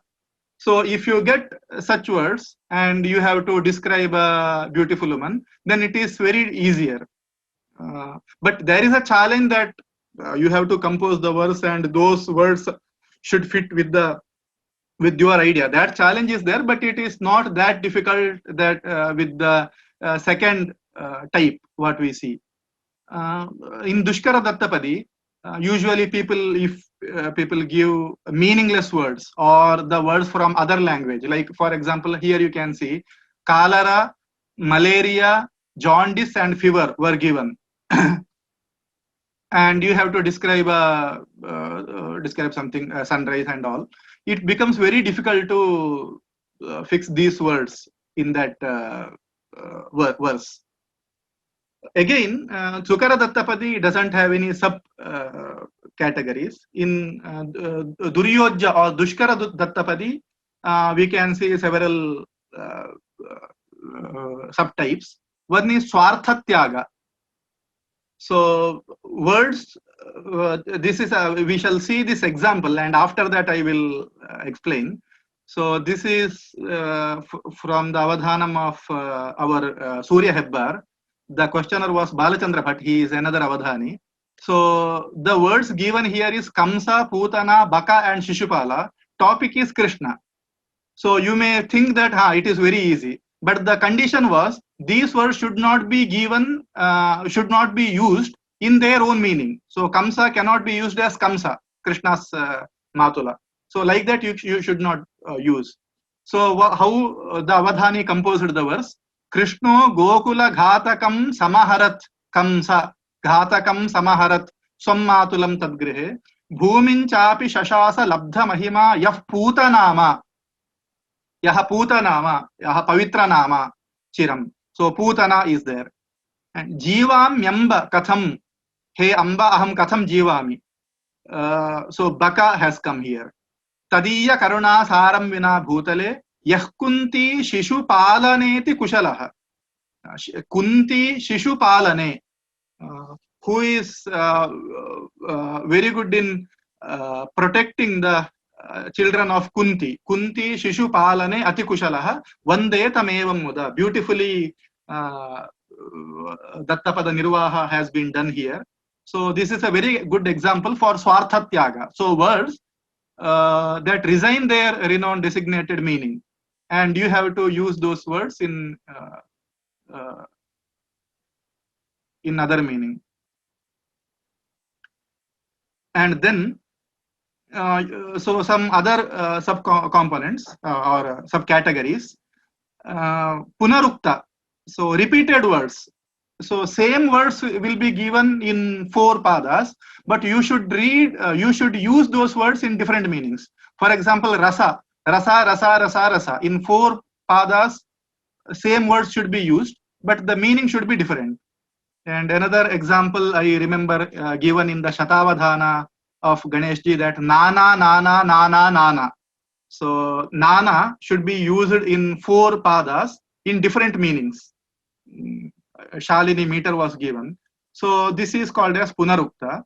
So if you get such words and you have to describe a beautiful woman, then it is very easier. But there is a challenge that you have to compose the verse and those words should fit with your idea. That challenge is there, but it is not that difficult that with the second type what we see. In Dushkara Dattapadi, usually if people give meaningless words or the words from other language, like for example, here you can see cholera, malaria, jaundice and fever were given. And you have to describe something, sunrise and all. It becomes very difficult to fix these words in that verse. Again, Sukara Dattapadi doesn't have any sub categories. In Duryodhya or Dushkara Dattapadi, we can see several subtypes. One is Swartha Tyaga. So words, this is we shall see this example, and after that I will explain. So this is from the Avadhanam of our Surya Hebbar. The questioner was Balachandra Bhatt. He is another Avadhani. So the words given here is Kamsa, Putana, Baka and Shishupala. Topic is Krishna. So you may think that it is very easy, but the condition was these words should not be given, should not be used in their own meaning. So Kamsa cannot be used as Kamsa, Krishna's Matula. So like that you should not use. So how the Avadhani composed the verse? Krishno Gokula Ghatakam Samaharat Kamsa Ghatakam Samaharat Swamatulam Tadgrihe Bhumin Chapi Shashasa Labdha Mahima Yah Putanama Yaha Putanama Yaha Pavitra Nama Chiram. So Putana is there. And Jivam Yamba Katham He Amba Aham Katham Jivami. So Baka has come here. Tadiya Karuna Saram Vina Bhutale Yahkunti Shishu Palaneti Kushalaha. Kunti Shishu Palane, who is very good in protecting the children of Kunti. Kunti Shishu Palane Ati Kushalaha Vande Tamevam Muda. Beautifully Dattapada Nirvaha has been done here. So this is a very good example for Swartha Tyaga. So words that resign their renowned designated meaning, and you have to use those words in other meaning. And then so some other sub components or subcategories. Punarukta, so repeated words. So same words will be given in 4 padas, but you should read, you should use those words in different meanings. For example, rasa, rasa, rasa, rasa, rasa. In 4 padas, same words should be used, but the meaning should be different. And another example I remember given in the Shatavadhana of Ganeshji, that nana, nana, nana, nana. So nana should be used in 4 padas in different meanings. Shalini meter was given. So this is called as Punarukta.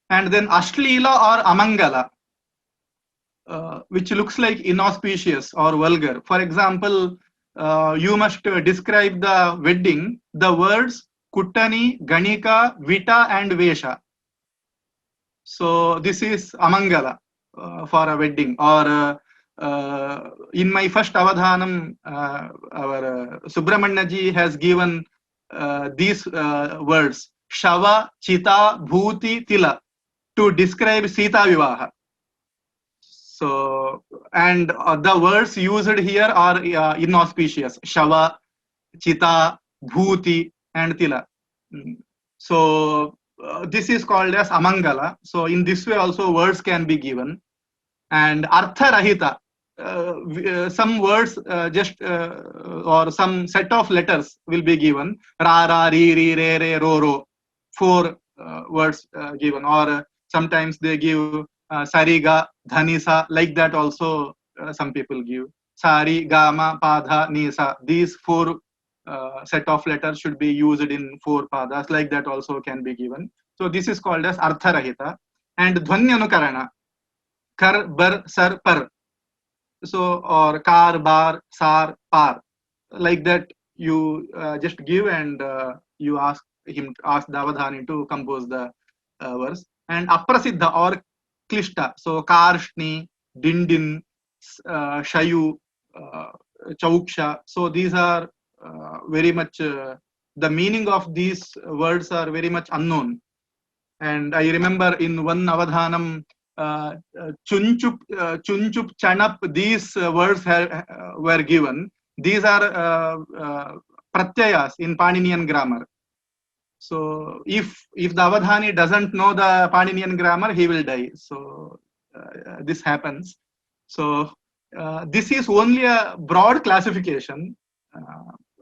And then Ashlila or Amangala, which looks like inauspicious or vulgar. For example, you must describe the wedding, the words Kuttani, Ganika, Vita and Vesha. So this is Amangala for a wedding. Or in my first Avadhanam, our Subramanya has given these words Shava, Chita, Bhuti, Tila to describe Sita Vivaha. So, and the words used here are inauspicious: Shava, Chita, Bhuti, and Tila. So this is called as Amangala. So in this way also words can be given. And Artha-rahita, some words or some set of letters will be given. Ra, ra, ri, ri, re, re, ro, ro. 4 words given. Or sometimes they give sari, ga, dhani, sa. Like that also some people give. Sari, ga, ma, pa, dha, ni, sa. These 4 set of letters should be used in 4 padas. Like that also can be given. So this is called as Artha-rahita. And Dhvanyanukarana. Kar, bar, sar, par. So, or kar, bar, sar, par. Like that, you just give and you ask the Avadhani to compose the verse. And Aprasiddha or Klishta. So, Karshni, Dindin, Shayu, Chauksha. So, these are very much, the meaning of these words are very much unknown. And I remember in one Avadhanam, Chunchup, Chanup, these words were given. These are pratyayas in Paninian grammar. So if the Avadhani doesn't know the Paninian grammar, he will die. So this happens. So this is only a broad classification.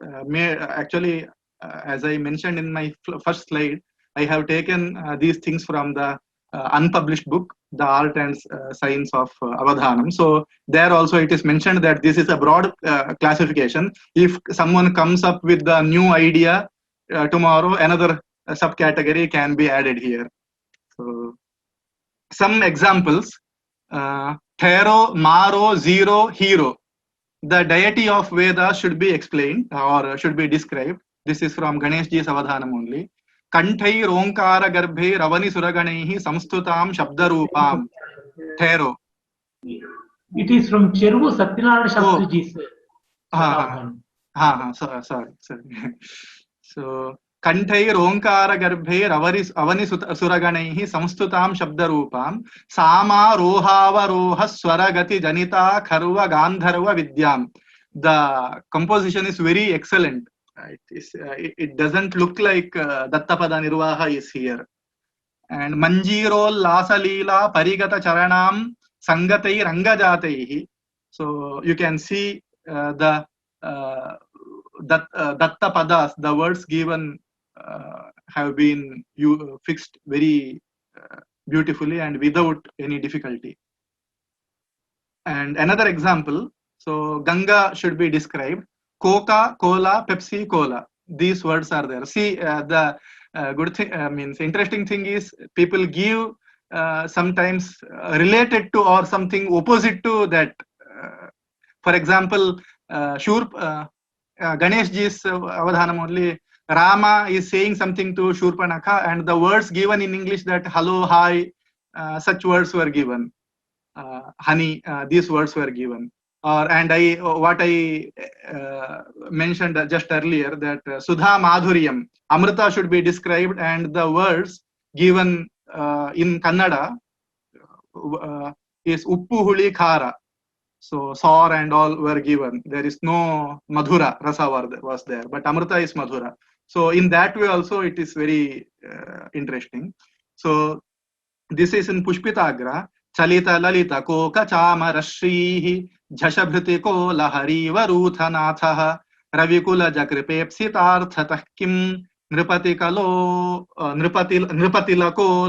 Actually, as I mentioned in my first slide, I have taken these things from the unpublished book, The Art and Science of Avadhanam. So there also it is mentioned that this is a broad classification. If someone comes up with a new idea, tomorrow another subcategory can be added here. So some examples: Thero, Maro, Zero, Hero. The deity of Veda should be explained or should be described. This is from Ganesh Ji's Avadhanam only. Kanthai Ronkara Garbhe Ravani Suraganaihi Samstutam Shabdarupam. Thero. It is from Cheruvu Satyanarayana Shastri Ji's. Sorry. So Kanthai Ronkara Garbhe Ravani Suraganaihi Samstutam Shabdarupam Sama Rohava Roha Swaragati Janita Kharva Gandharva Vidyam. The composition is very excellent. It doesn't look like Dattapada Nirvaha is here. And Manjiro Lasa Leela Parigata Charanam Sangatai Rangajataihi. So you can see the Dattapadas, the words given have been fixed very beautifully and without any difficulty. And another example, so Ganga should be described. Coca, Cola, Pepsi, Cola. These words are there. See, the good thing, means interesting thing is people give sometimes related to or something opposite to that. For example, Ganesh Ji's Avadhanam only, Rama is saying something to Shurpanakha, and the words given in English that hello, hi, such words were given. Honey, these words were given. And what I mentioned just earlier, that Sudha Madhuryam, Amrita should be described, and the words given in Kannada is Uppu Huli Khara. So sour and all were given. There is no Madhura, Rasa was there, but Amrita is Madhura. So in that way also it is very interesting. So this is in Pushpitagra. Chalita Lalita Koka Chama Rashrihi Jashabhritiko Lahari Varuthanatha Ravikula Jakripepsitarthatah Kim Nripatilako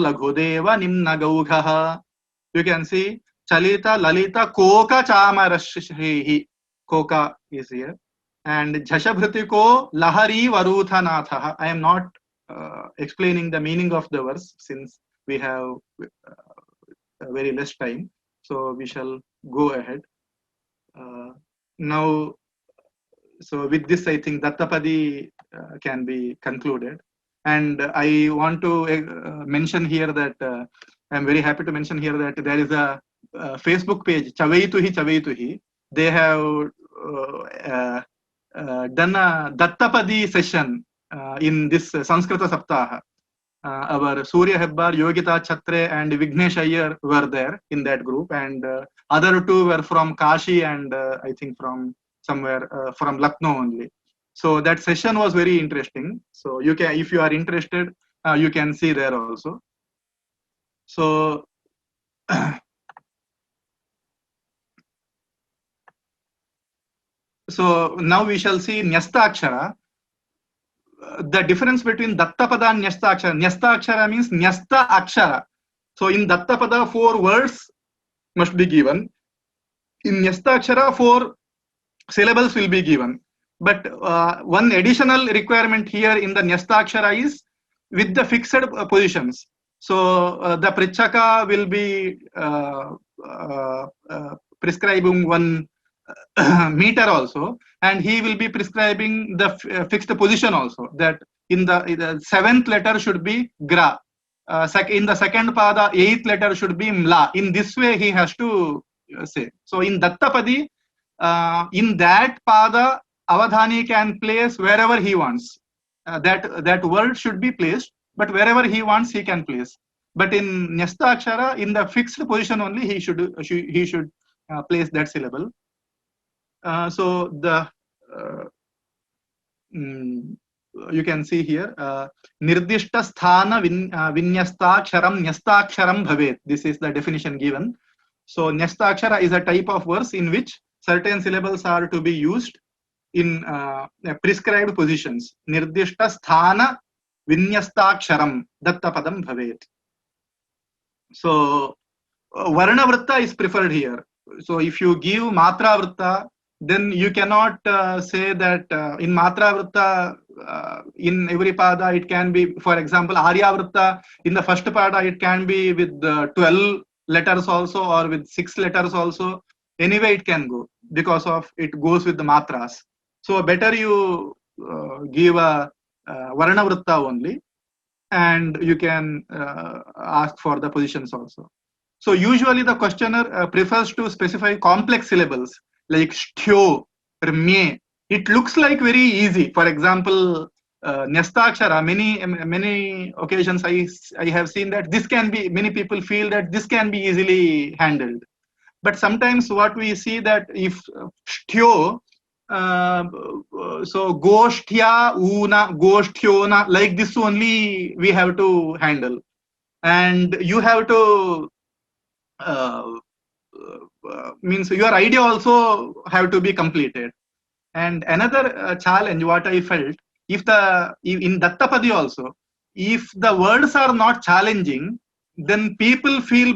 Laghudeva Nimna Gaughaha. You can see Chalita Lalita Koka Chama Rashrihi. Koka is here. And Jashabhritiko Lahari Varuthanatha. I am not explaining the meaning of the verse since we have very less time, so we shall go ahead. Now, so with this, I think Dattapadi can be concluded. And I want to mention here that I'm very happy to mention here that there is a Facebook page, Chavaituhi. They have done a Dattapadi session in this Sanskrita Saptaha. Our Surya Hebbar, Yogita Chhatre and Vignesh Iyer were there in that group, and other two were from Kashi and I think from somewhere from Lucknow only. So that session was very interesting. So you can, if you are interested, you can see there also. So So now we shall see Nyastakshara. The difference between Dattapada and Nyastakshara. Nyastakshara means Nyasta Akshara. So in Dattapada, 4 words must be given. In Nyastakshara, 4 syllables will be given. But one additional requirement here in the Nyastakshara is with the fixed positions. So the Prichaka will be prescribing one meter also, and he will be prescribing the fixed position also, that in the 7th letter should be gra, in the second pada 8th letter should be mla. In this way he has to say. So in Dattapadi, in that pada avadhani can place wherever he wants. That word should be placed, but wherever he wants he can place. But in Nyastakshara, in the fixed position only he should place that syllable. So the you can see here nirdishta sthana vinyastaksharam nyastaksharam bhavet. This is the definition given. So nyastakshara is a type of verse in which certain syllables are to be used in prescribed positions. Nirdishta sthana vinyastaksharam dattapadam bhavet. So varna vritta is preferred here. So if you give matra vritta, then you cannot say that in matra vritta in every pada it can be, for example, arya vritta in the first pada it can be with 12 letters also, or with 6 letters also. Anyway it can go, because of it goes with the matras. So better you give a varna vritta only, and you can ask for the positions also. So usually the questioner prefers to specify complex syllables like sthyo, rmye. It looks like very easy. For example, Nyastakshara, many occasions I have seen that this can be, many people feel that this can be easily handled. But sometimes what we see that if sthyo, so goshtya, una, goshthyona, like this only we have to handle. And you have to means your idea also have to be completed. And another challenge what I felt, if in Dattapadi also, if the words are not challenging, then people feel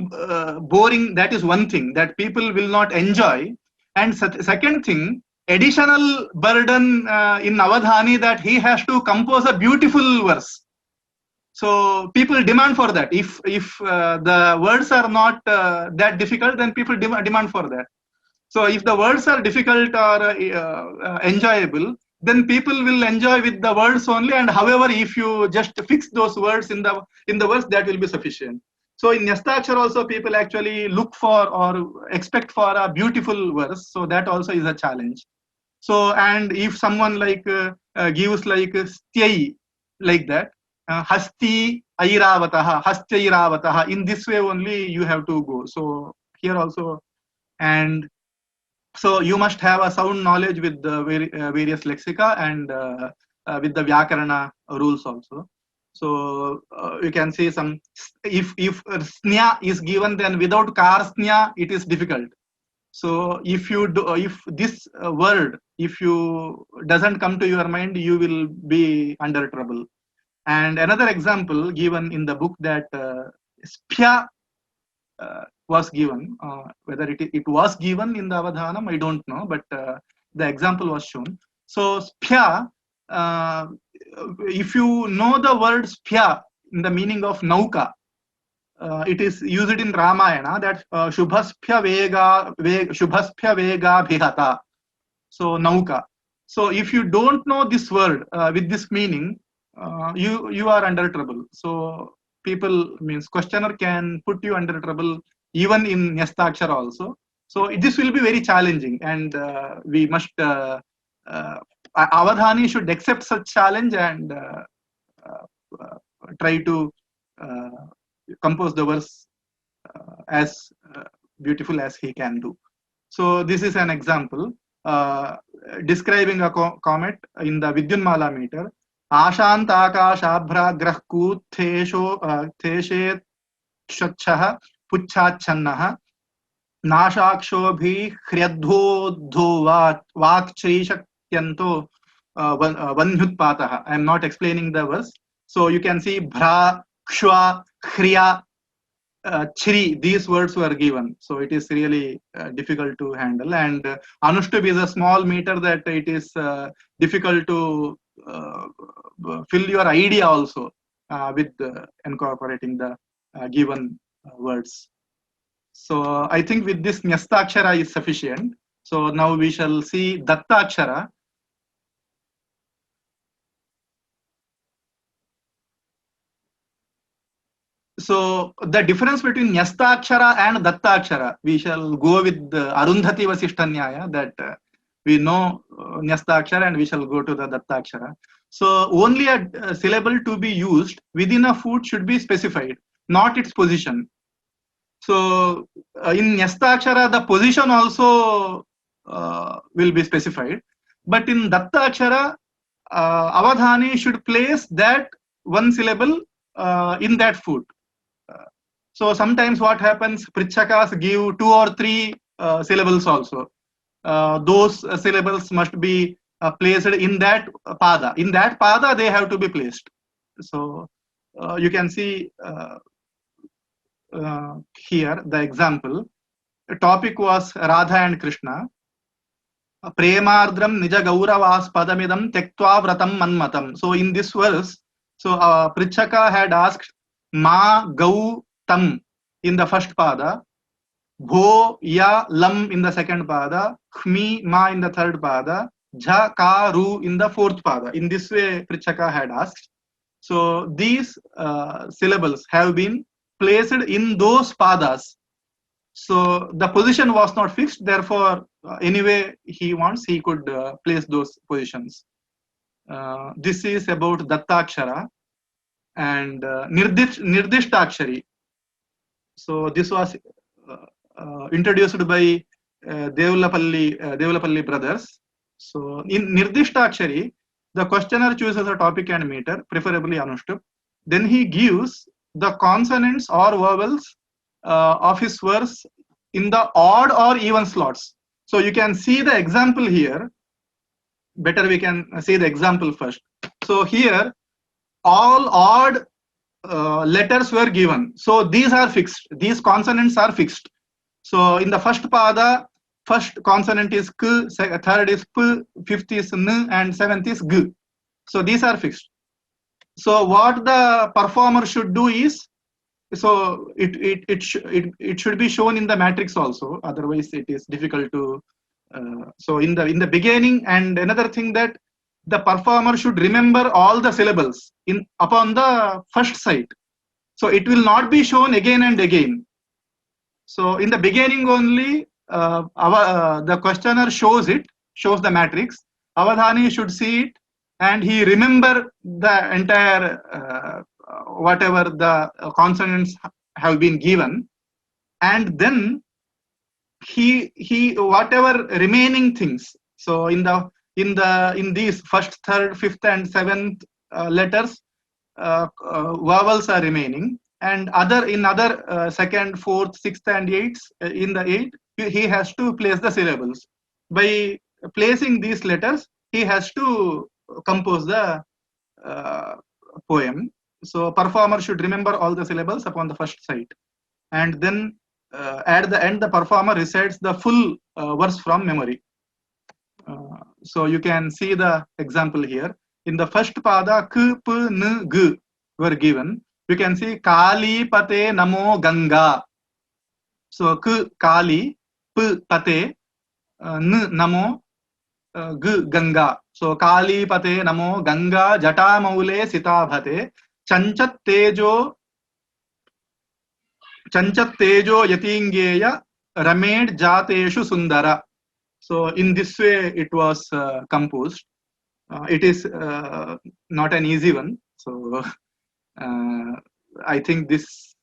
boring. That is one thing that people will not enjoy. And second thing, additional burden in Avadhani, that he has to compose a beautiful verse. So people demand for that. If the words are not that difficult, then people demand for that. So if the words are difficult or enjoyable, then people will enjoy with the words only. And however, if you just fix those words in the verse, that will be sufficient. So in Nyastakshara also, people actually look for or expect for a beautiful verse. So that also is a challenge. So, and if someone like gives like styai, like that, hasti airavataha, hasti airavataha, in this way only you have to go. So here also, and so you must have a sound knowledge with the various lexica and with the Vyakarana rules also. So you can see some, if snya is given, then without kar snya it is difficult. So if you do, if this word, if you doesn't come to your mind, you will be under trouble. And another example given in the book, that spya was given. Whether it was given in the Avadhanam, I don't know, but the example was shown. So spya, if you know the word spya in the meaning of nauka, it is used in Ramayana, that shubhaspya vega bhihata. So nauka. So if you don't know this word with this meaning, you are under trouble. So people, means questioner can put you under trouble even in Nyastakshara also. So this will be very challenging, and we must Avadhani should accept such challenge and try to compose the verse as beautiful as he can do. So this is an example describing a comet in the Vidyunmala meter. Ashantakashabhra grahkut theshet shachah puchachannah नाशाक्षोभि ह्र्यद्धोद्धो वाक्श्रीशक्त्यन्तो वन्युत्पातः. I am not explaining the verse. So you can see bhra, kshwa, khriya, chri, these words were given. So it is really difficult to handle. And Anushtup is a small meter that it is difficult to fill your idea also with incorporating the given words. So I think with this Nyastakshara is sufficient. So now we shall see Dattakshara. So the difference between Nyastakshara and Dattakshara, we shall go with the Arundhati Vasishtha that we know Nyastakshara and we shall go to the Dattakshara. So only a syllable to be used within a food should be specified, not its position. So in Nyastakshara, the position also will be specified. But in Dattakshara, Avadhani should place that one syllable in that food. So sometimes what happens, Pritchakas give 2 or 3 syllables also. Those syllables must be placed in that pada. In that pada, they have to be placed. So you can see here the example. The topic was Radha and Krishna. Premardram nija gauravas padamidam tektva vratam manmatam. So in this verse, so Pritchaka had asked ma gau tam in the first pada, bho ya lam in the second pada, khmi ma in the third pada, jha ka ru in the fourth pada. In this way Pritchaka had asked. So these syllables have been placed in those padas. So the position was not fixed, therefore anyway he wants, he could place those positions. This is about Dattakshara. And Nirdishtakshari. So this was introduced by Devulapalli brothers. So in Nirdishtakshari, the questioner chooses a topic and meter, preferably Anushtup. Then he gives the consonants or vowels of his verse in the odd or even slots. So you can see the example here. Better we can see the example first. So here all odd letters were given. So these are fixed. These consonants are fixed. So in the first pada, first consonant is k, third is p, fifth is n, and seventh is g. So these are fixed. So what the performer should do is, so it should be shown in the matrix also. Otherwise, it is difficult to. So in the beginning, and another thing that the performer should remember all the syllables upon the first sight. So it will not be shown again and again. So in the beginning only, the questioner shows the matrix. Avadhani should see it, and he remember the entire whatever the consonants have been given, and then he whatever remaining things. So in these first, third, fifth, and seventh letters, vowels are remaining, and other second, fourth, sixth, and eighth, in the eighth, he has to place the syllables. By placing these letters, he has to compose the poem. So performer should remember all the syllables upon the first sight, and then at the end the performer recites the full verse from memory. So you can see the example here. In the first pada, k, p, n, g were given. You can see Kali Pate Namo Ganga. So k, Kali, p, Pate, n, Namo, g, Ganga. So Kali Pate Namo Ganga Jata Maule Sita Bhate Chanchat Tejo Yatingeya Ramed Jateshu Sundara. So in this way it was composed. It is not an easy one. So I think this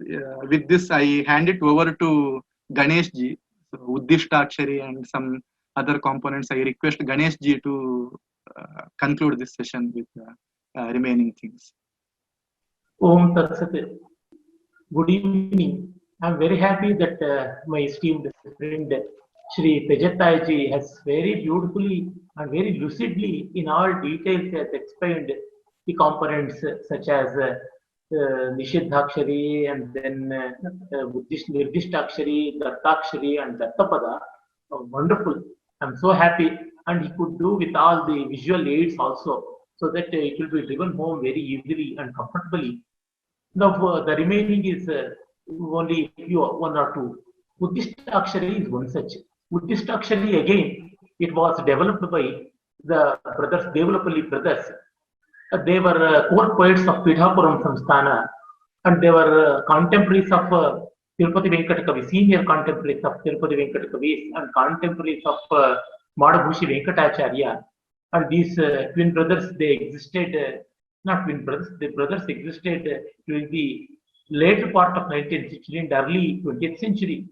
with this I hand it over to Ganesh ji. So Uddishtakshari and some other components, I request Ganesh ji to conclude this session with the remaining things. Om Tat Sat. Good evening. I'm very happy that my esteemed friend Shri Tejattaji has very beautifully and very lucidly in all details has explained the components such as Nishiddhakshari and then Nirdishtakshari, Dattakshari and Dattapada. Wonderful. I'm so happy. And he could do with all the visual aids also so that it will be driven home very easily and comfortably. Now, the remaining is only few, one or two. Uddishtakshari is one such. Uddishtakshari again, it was developed by the brothers, Devulapalli brothers. They were court poets of Pidhapuram Samsthana, and they were contemporaries of Tirupati Venkatakavi, senior contemporaries of Tirupati Venkatakavi, and contemporaries of Madhabhushi Venkatacharya. And these twin brothers, they existed, not twin brothers, the brothers existed during the later part of 19th century and early 20th century.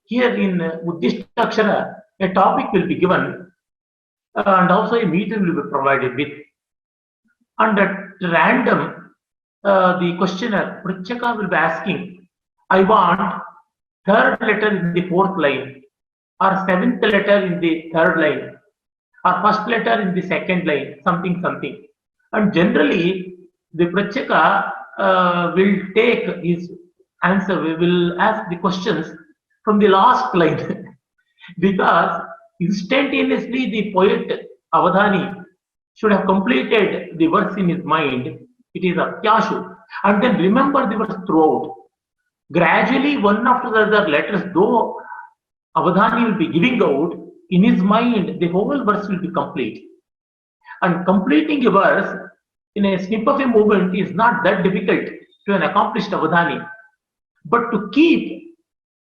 Here in Uddishtakshara, a topic will be given and also a meter will be provided with. And at random, the questioner, Pritchaka, will be asking, I want third letter in the fourth line, or seventh letter in the third line, or first letter in the second line, something, something. And generally, the Pritchaka will take his answer, we will ask the questions from the last line because instantaneously the poet Avadhani should have completed the verse in his mind. It is Atyashu, and then remember the verse throughout. Gradually, one after the other letters, though Avadhani will be giving out, in his mind, the whole verse will be complete. And completing a verse in a snip of a moment is not that difficult to an accomplished Avadhani. But to keep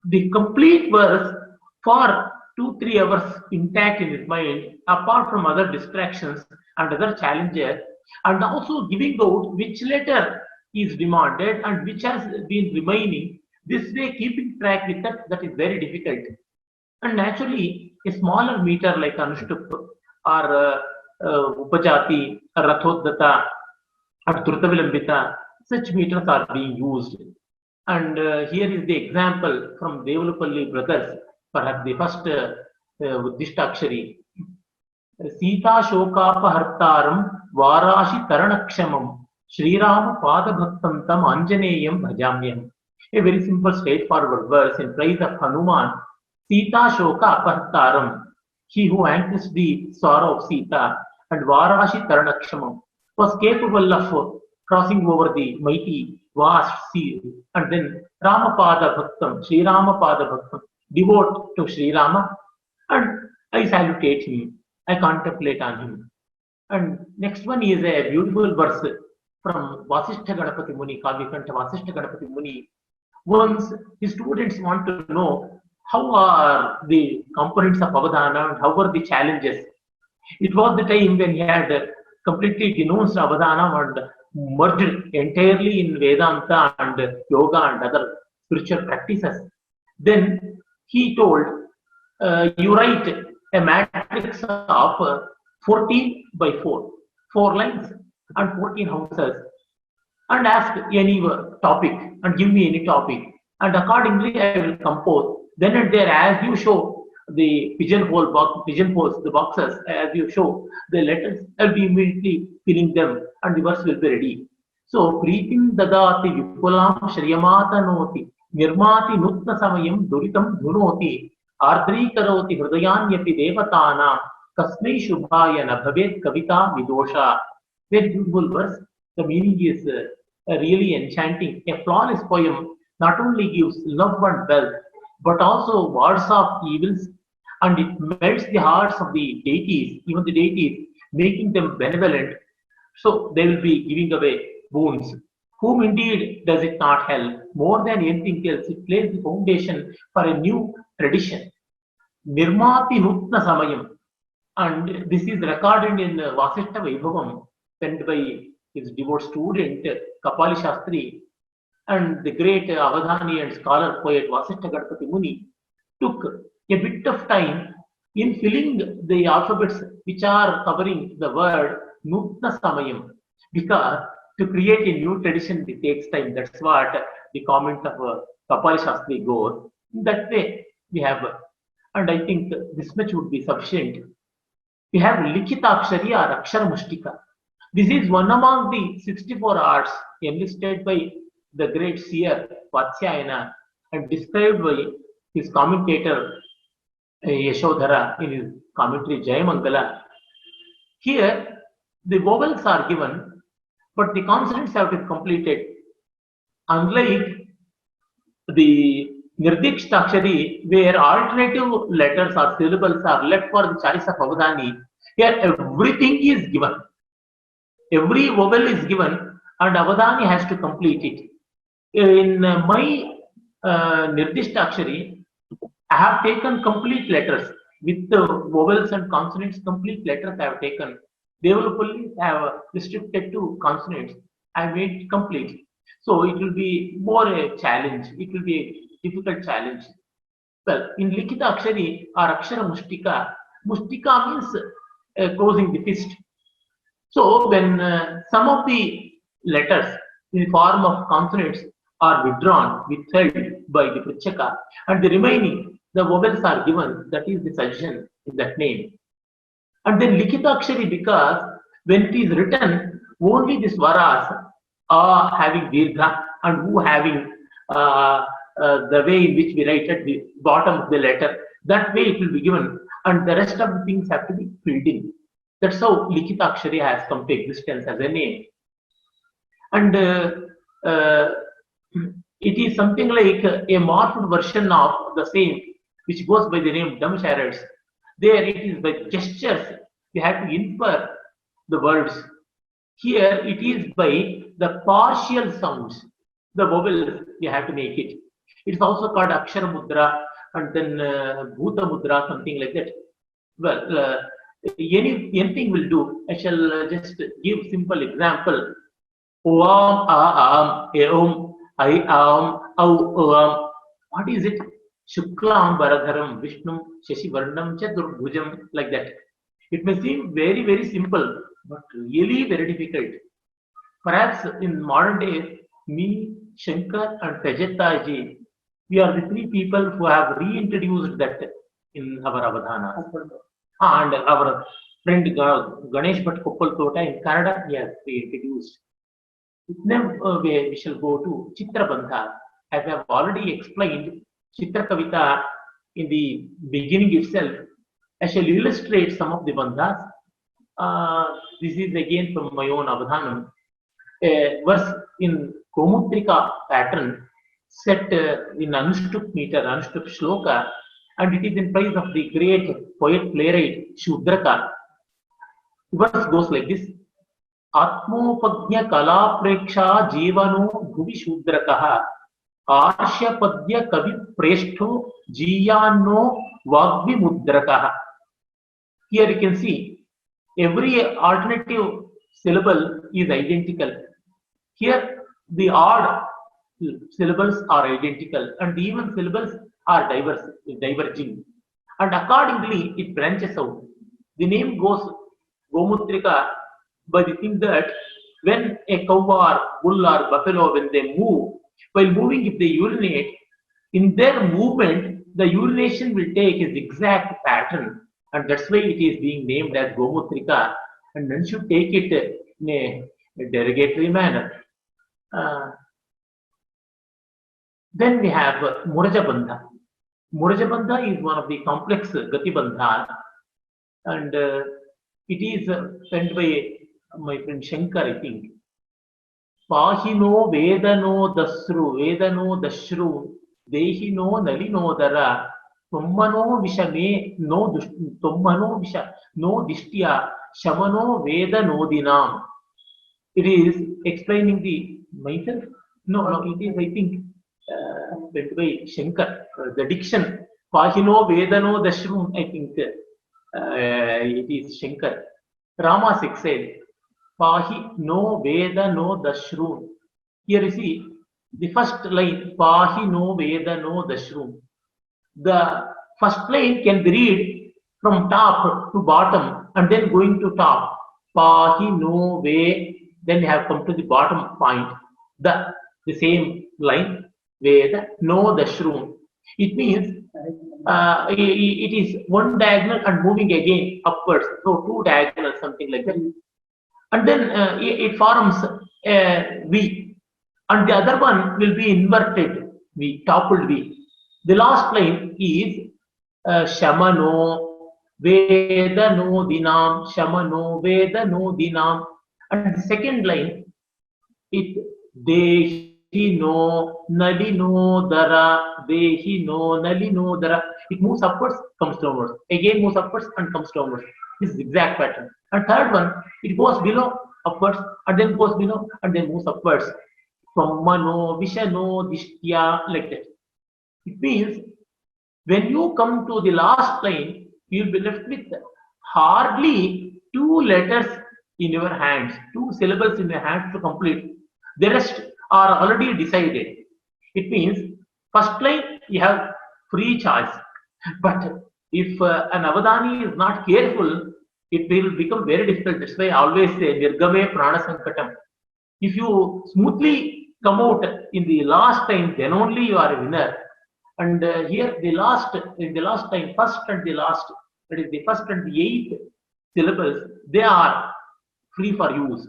the complete verse for 2-3 hours intact in his mind, apart from other distractions and other challenges, and also giving out which letter is demanded and which has been remaining, this way keeping track with that is very difficult. And naturally, a smaller meter like Anushtup or Upajati, or Rathodata, or Drutavilambita, such meters are being used. And here is the example from Devulapalli brothers, perhaps the first Uddishtakshari. Sita Shokapahartaram Varashi Taranakshamam Sri Rama Padabhaktam Tam Anjaneyam Bhajamyam. A very simple, straightforward verse in praise of Hanuman. Sita Shoka Apartaram, he who vanquished the sorrow of Sita, and Varashi Taranakshamam, was capable of crossing over the mighty vast sea, and then Ramapada Bhaktam, Sri Ramapada Bhaktam, devote to Sri Rama, and I salutate him, I contemplate on him. And next one is a beautiful verse from Vasishtha Ganapati Muni, Kavyakanta Vasishtha Ganapati Muni. Once his students want to know how are the components of Avadhana and how were the challenges. It was the time when he had completely denounced Avadhana and merged entirely in Vedanta and yoga and other spiritual practices. Then he told, you write a matrix of 14 by 4, 4 lines and 14 houses, and ask any topic and give me any topic, and accordingly I will compose. Then and there, as you show the pigeonholes, the boxes, as you show the letters, I will be immediately filling them, and the verse will be ready. So, Preetim Dadati Vipulam Shriyamata Noti Nirmati Nutna Samayam Duritam Dhunoti Ardri Karoti Hrudayanyapi Devatana Kasmai Shubhaya Nabhavet Kavita Vidosha. Very beautiful verse. The meaning is really enchanting. A flawless poem not only gives love and wealth, but also wards off evils, and it melts the hearts of the deities, even the deities, making them benevolent. So they will be giving away boons. Whom indeed does it not help? More than anything else, it lays the foundation for a new tradition. Nirmati Nutna Samayam. And this is recorded in Vasishtha Vaibhavam, penned by his devout student Kapali Shastri. And the great Avadhani and scholar poet Vasishtha Ganapati Muni took a bit of time in filling the alphabets which are covering the word Nutna Samayam, because to create a new tradition it takes time. That's what the comment of Kapali Shastri goes. In that way, we have, and I think this much would be sufficient. We have Likitakshari or Akshara Mushtika. This is one among the 64 arts enlisted by the great seer Vatsyayana and described by his commentator Yashodhara in his commentary Jayamangala. Here, the vowels are given, but the consonants have to be completed. Unlike the Nirdikshtakshari, where alternative letters or syllables are left for the choice of Avadhani, here everything is given. Every vowel is given and Avadhani has to complete it. In my Nirdishtakshari, I have taken complete letters with the vowels and consonants. Complete letters I have taken. Developally, I have restricted to consonants. I made it complete. So it will be more a challenge. It will be a difficult challenge. Well, in Likita Akshari or Akshara Mushtika, Mushtika means closing the fist. So when some of the letters in the form of consonants are withdrawn, withheld by the Prichaka, and the remaining, the vowels are given, that is the suggestion in that name. And then Likita Akshari, because when it is written, only the swaras are having dirgha and who having the way in which we write at the bottom of the letter, that way it will be given, and the rest of the things have to be filled in. That's how Likita Akshari has come to existence as a name. And it is something like a morphed version of the same, which goes by the name Dhamacharats. There it is by gestures, you have to infer the words. Here it is by the partial sounds, the vowels, you have to make it. It's also called Akshara Mudra and then Bhuta Mudra, something like that. Well, anything will do. I shall just give simple example. Om, a, eom, I, am, au, what is it? Shuklam, Baradharam, Vishnum, Shashivarnam, Chaturbhujam, like that. It may seem very, very simple, but really very difficult. Perhaps in modern days, me, Shankar, and Tejattaji, we are the three people who have reintroduced that in our Avadhana. And our friend Ganesh Bhatt Koppal Tota in Canada, he has reintroduced. Then we shall go to Chitrabandha. As I have already explained, Chitra Kavita in the beginning itself, I shall illustrate some of the bandhas. This is again from my own Avadhanam. A verse in Gomutrika pattern set in Anushtup meter, Anushtup shloka, and it is in praise of the great poet playwright Shudraka. The verse goes like this. Atmopagnya kala preksha jivano bhuvi Shudrakaha Arshyapadya kavi preshto jiyano vagvi mudrakaha. Here you can see every alternative syllable is identical. Here the odd syllables are identical and the even syllables are diverging, and accordingly it branches out. The name goes Gomutrika by the thing that when a cow or bull or buffalo, when they move, while moving, if they urinate, in their movement, the urination will take a zigzag pattern, and that's why it is being named as Gomutrika, and one should take it in a derogatory manner. Then we have Murajabandha. Murajabandha is one of the complex Gati Bandha, and it is sent by my friend Shankar, I think. Pahino Vedano Dashru, Dehino Nalinodara, Tummano Vishame, Tummano Visha, no Dishtia, Shamano Vedanodinam. It is explaining the myself. No, it is, I think, sent by Shankar. The diction, Pahino Vedano Dashru, I think it is Shankar. Rama 6 Pahi no Veda no Dashroom. Here you see the first line, Pahi no Veda no Dashroom. The first line can be read from top to bottom and then going to top. Pahi no Ve, then you have come to the bottom point. The same line. Veda, no Dashroom. It means it is one diagonal and moving again upwards. So two diagonals, something like that. And then it forms a V. And the other one will be inverted V, toppled V. The last line is Shamano Vedano Dinam, Shamano Vedano Dinam. And the second line, it Dehino Nalino Dara, Dehino Nalino Dara. It moves upwards, comes downwards. Again moves upwards and comes downwards. This is the exact pattern. And third one, it goes below, upwards, and then goes below, and then moves upwards. From Mano, Vishano, Dishtya, like that. It means when you come to the last line, you'll be left with hardly two letters in your hands, two syllables in your hands to complete. The rest are already decided. It means first line you have free choice, but if an avadani is not careful, it will become very difficult. That's why I always say Nirgame Prana Sankatam. If you smoothly come out in the last time, then only you are a winner. And here the last time, first and the last, that is the first and the eighth syllables, they are free for use.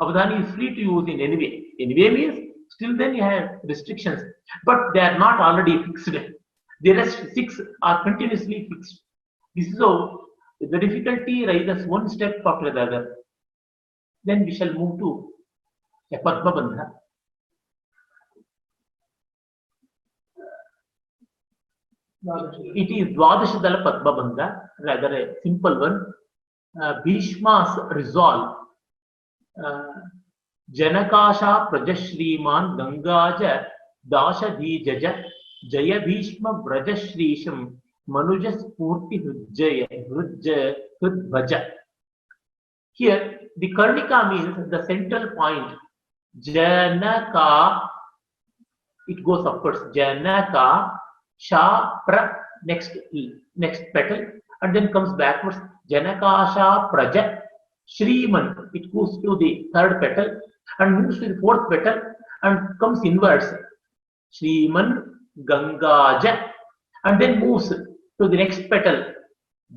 Avadani is free to use in any way. Anyway means still then you have restrictions, but they are not already fixed. The rest six are continuously fixed. This is how the difficulty rises one step after the other. Then we shall move to a Padma Bandha. It is Dwadasha Padma Bandha, rather a simple one. Bhishma's resolve. Janakasha Prajashriman Gangaja Dashadhi Jaja Jaya Bhishma Brajashrisham Manuja Spurti Hudvaja. Here the Karnika means the central point. Janaka, it goes upwards. Janaka Sha Pra, next petal, and then comes backwards. Janakasha Praja Shriman, it goes to the third petal and moves to the fourth petal and comes inwards. Shriman Gangaja, and then moves to the next petal.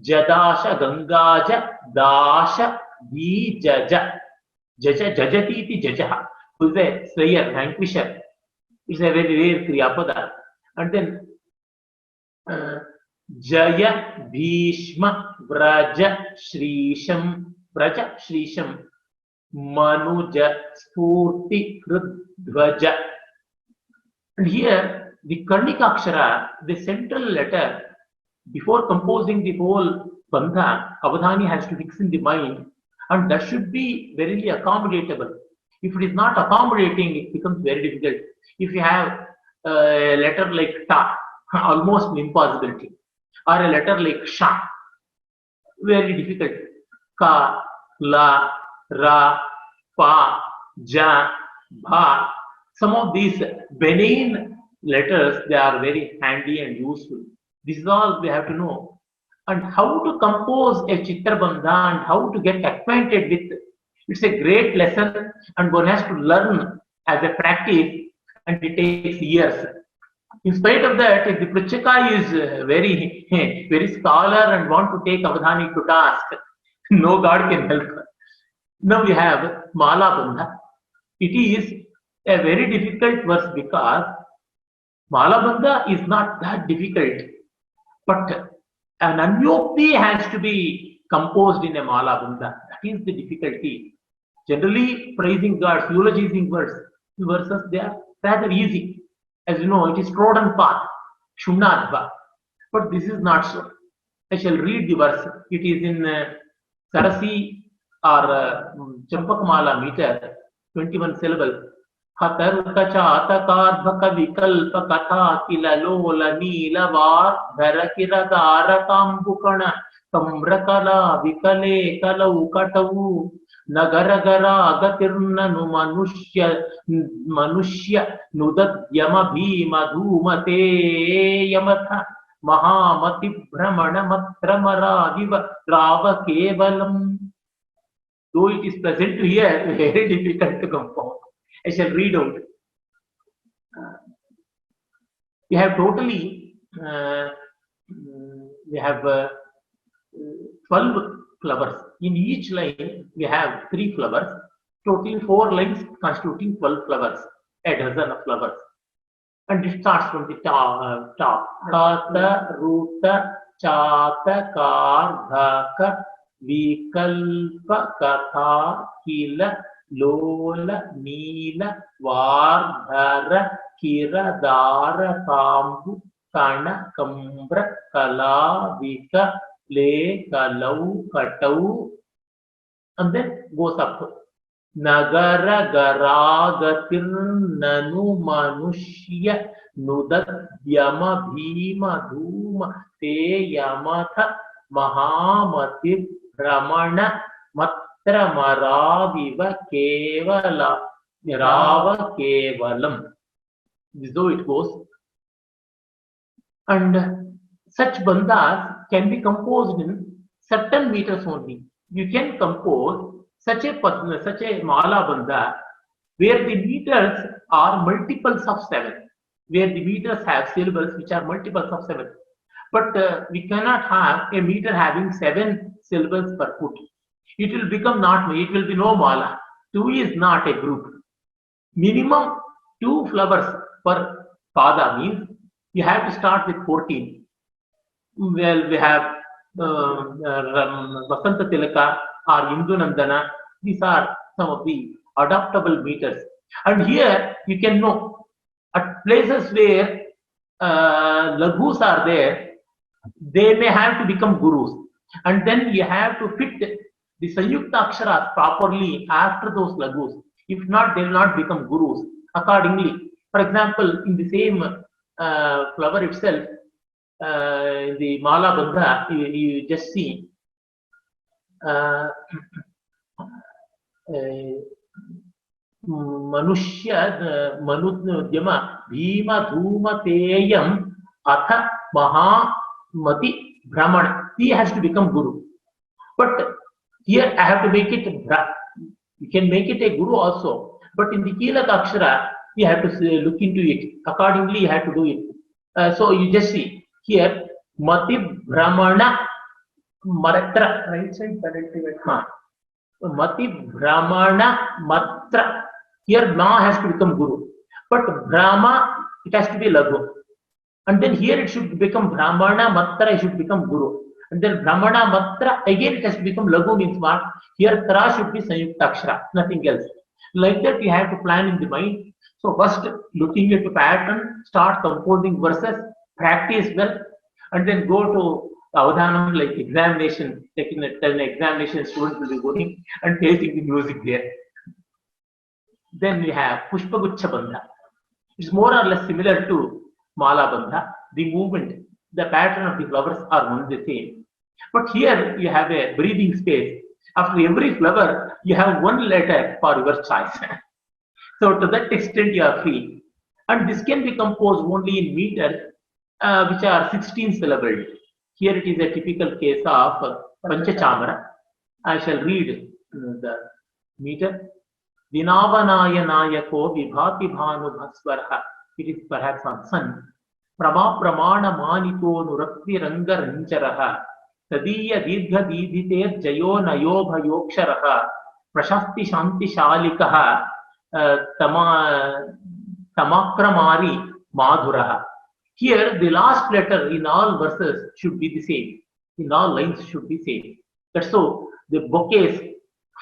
Jadasha Gangaja Dasha Vijaja. Jaja Jajati iti Jajaha, who is a slayer, vanquisher. It's a very rare Kriyapada. And then Jaya Bhishma Vraja Shrisham Manuja Spurti Krudvaja. And here the Karnika Akshara, the central letter, before composing the whole Bandha, Avadhani has to fix in the mind, and that should be very accommodatable. If it is not accommodating, it becomes very difficult. If you have a letter like Ta, almost an impossibility, or a letter like Sha, very difficult. Ka, La, Ra, Pa, Ja, Bha. Some of these benign letters, they are very handy and useful. This is all we have to know. And how to compose a Chitrabandha and how to get acquainted with it. It's a great lesson, and one has to learn as a practice, and it takes years. In spite of that, if the Pritchaka is very scholar and want to take Avadhani to task, no God can help. Now we have Mala Bandha. It is a very difficult verse because Mala Bandha is not that difficult, but an Anyokti has to be composed in a Mala Bandha. That is the difficulty. Generally, praising gods, eulogizing verses, they are rather easy. As you know, it is trodden path, Shumnadva. But this is not so. I shall read the verse. It is in Sarasi or Champakmala meter, 21 syllables. Hatarka Chatakarbhaka Vikalpa Katha Kilalola Neela Dharakiragara Kambukana Kamrakala Vikale Kalau Katavu Nagaragara Agatirnanu Manushya Nudad Yama Bhima Dhumate Yamatha Mahamati Brahmana Matramara Viva Rava Kevalam. Though it is present here, very difficult to compose. I shall read out. We have totally we have 12 flowers. In each line, we have 3 flowers. Totally 4 lines constituting 12 flowers, a dozen of flowers. And it starts from the top. Kata, Ruta, Chata, Kardhaka, Vikalpa, Katha, Kila, Lola, Nila, Vardhara, Kira, Dara, Kambu, Kana, Kambra, Kala, Vika, Le, Kalau, Katau, and then goes up. Nagara Garagatir Nanu Manushya Nudadyama Bhima Dhuma Te Yamatha Mahamati Ramana Matra Maraviva Kevala Rava Kevalam. This is how it goes. And such bandhas can be composed in certain meters only. You can compose such a mala bandha where the meters are multiples of 7, where the meters have syllables which are multiples of 7. But we cannot have a meter having 7 syllables per foot. It will become it will be no mala. 2 is not a group. Minimum 2 flowers per pada means you have to start with 14. Well, we have Vasanta Tilaka or Indu Nandana. These are some of the adaptable meters. And here you can know at places where laghus are there, they may have to become gurus. And then you have to fit the Sanyukta Aksharas properly after those laghus. If not, they will not become gurus accordingly. For example, in the same flower itself, in the Mala Bandha, you just see Manushya Manudyama Bhima Dhuma Teyam Atha Mahamati Brahmana. He has to become Guru. But here I have to make it, you can make it a Guru also. But in the Kilaka Akshara, you have to look into it. Accordingly, you have to do it. So you just see here, Mati Brahmana Matra, right side, Mati Brahmana Matra. Here, Na has to become Guru. But Brahma, it has to be Laghu. And then here it should become Brahmana Matra, it should become Guru. And then Brahmana Matra, again it has to become Laghu means what? Here Tra should be Sanyukta Akshara, nothing else. Like that, you have to plan in the mind. So first, looking at the pattern, start composing verses, practice well, and then go to Avadhanam, like examination, taking an examination, student will be going and tasting the music there. Then we have Pushpagucha Bandha. It's more or less similar to Mala Bandha. The movement, the pattern of the flowers are one the same. But here you have a breathing space. After every flower, you have one letter for your choice. So to that extent, you are free. And this can be composed only in meters, which are 16 syllabled. Here it is a typical case of Panchachamara. I shall read the meter. Dinavanaya Nayako Vibhati Bhanu Bhaswaraha. It is perhaps on sun. Prama Pramana Manito Nurakti Ranga Ranjaraha. Tadiya Dirgha Didhite Jayo Nayo Bhayoksharaha. Prashasti Shanti Shalikaha. Tamakramari Madhuraha. Here, the last letter in all verses should be the same. In all lines should be same. That's so the bouquet's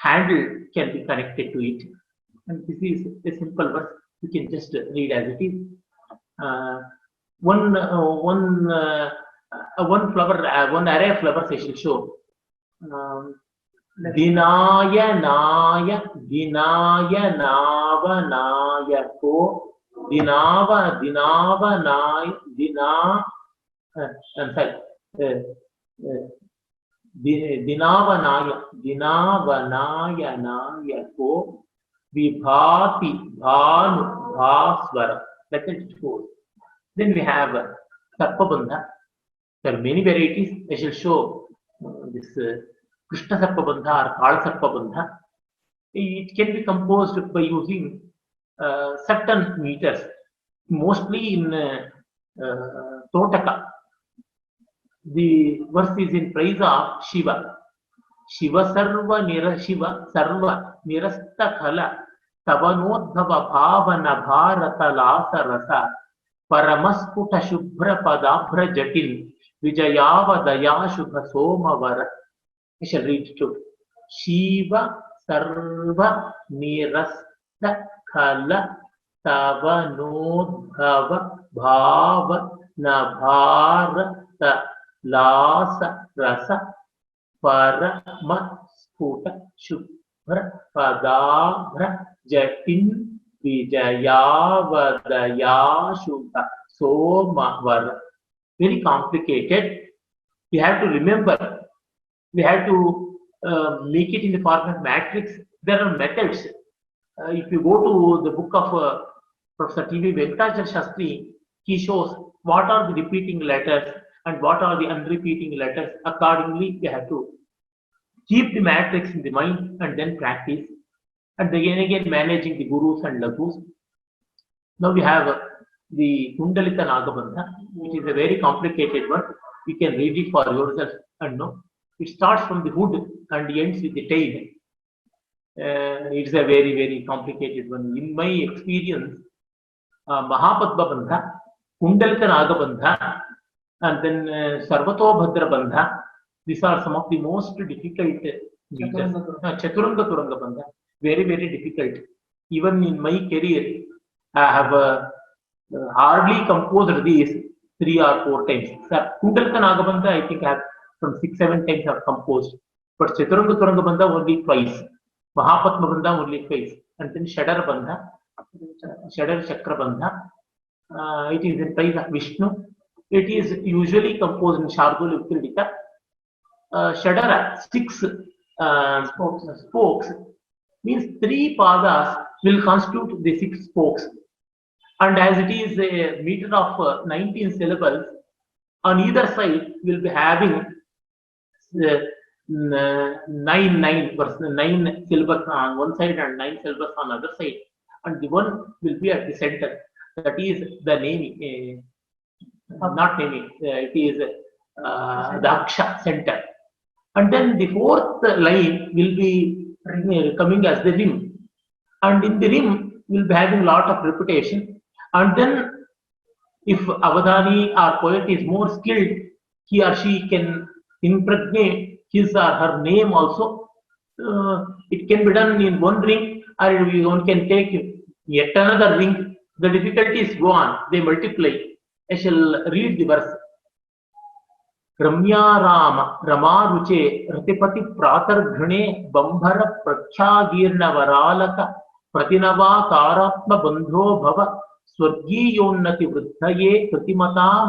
handle can be connected to it. And this is a simple verse. You can just read as it is. One flower, one array of flowers I shall show. Dinaya Naya Nava Nayako Dinava Naya Dinava Naya Nayako Vibhati Bhanu Bhaswara. Like that it goes. Then we have Sarpabandha. There are many varieties. I shall show this Krishna Sarpabandha or Kala Sarpabandha. It can be composed by using certain meters, mostly in Totaka. The verse is in praise of Shiva. Shiva sarva nirasta khala tavanodhava bhavana bharata lasa rasa paramasputa shubhra padabhra jatin vijayava daya shubha somavara. I shall read it too. Shiva sarva nirasta khala tavanodhava bhavana bharata lasa rasa Parama Sputa Shubhra Padabhra Jatin Vijayavadaya Shubha Somavara. Very complicated. We have to remember, we have to make it in the format matrix. There are methods. If you go to the book of Professor T.V. Venkatacharya Shastri, he shows what are the repeating letters and what are the unrepeating letters. Accordingly, we have to keep the matrix in the mind and then practice. And again managing the gurus and laghus. Now we have the Kundalita Nagabandha, which is a very complicated one. You can read it for yourself and know. It starts from the hood and ends with the tail. It's a very, very complicated one. In my experience, Mahapadma Bandha, Kundalita Nagabandha, and then Sarvatobhadra Bandha. These are some of the most difficult meters. Chaturanga Turanga Bandha, very, very difficult. Even in my career, I have hardly composed these 3 or 4 times. Kundalita Nagabandha, I think I have from 6-7 times I have composed. But Chaturanga Turanga Bandha only twice. Mahapadma Bandha only twice. And then Shadara Bandha, Shadara Chakra Bandha. It is in praise of Vishnu. It is usually composed in Shardula Uttradika. Shadara, 6 spokes, means 3 padas will constitute the 6 spokes. And as it is a meter of 19 syllables, on either side will be having 9 syllables on one side and 9 syllables on other side. And the one will be at the center. That is the naming, not naming, it is the Aksha center. And then the 4th line will be coming as the rim. And in the rim, will be having a lot of repetition. And then if Avadhani or poet is more skilled, he or she can impregnate his or her name also. It can be done in one ring, or one can take yet another ring. The difficulties go on, they multiply. I shall read the verse. Ramya Rama Ramaruche Ratipati Pratar Ghane Bambhara Prakhagirna Varalaka Pratinava Karatma Bandho Bhava Swargiyonnati Vruddhaye Pratimatam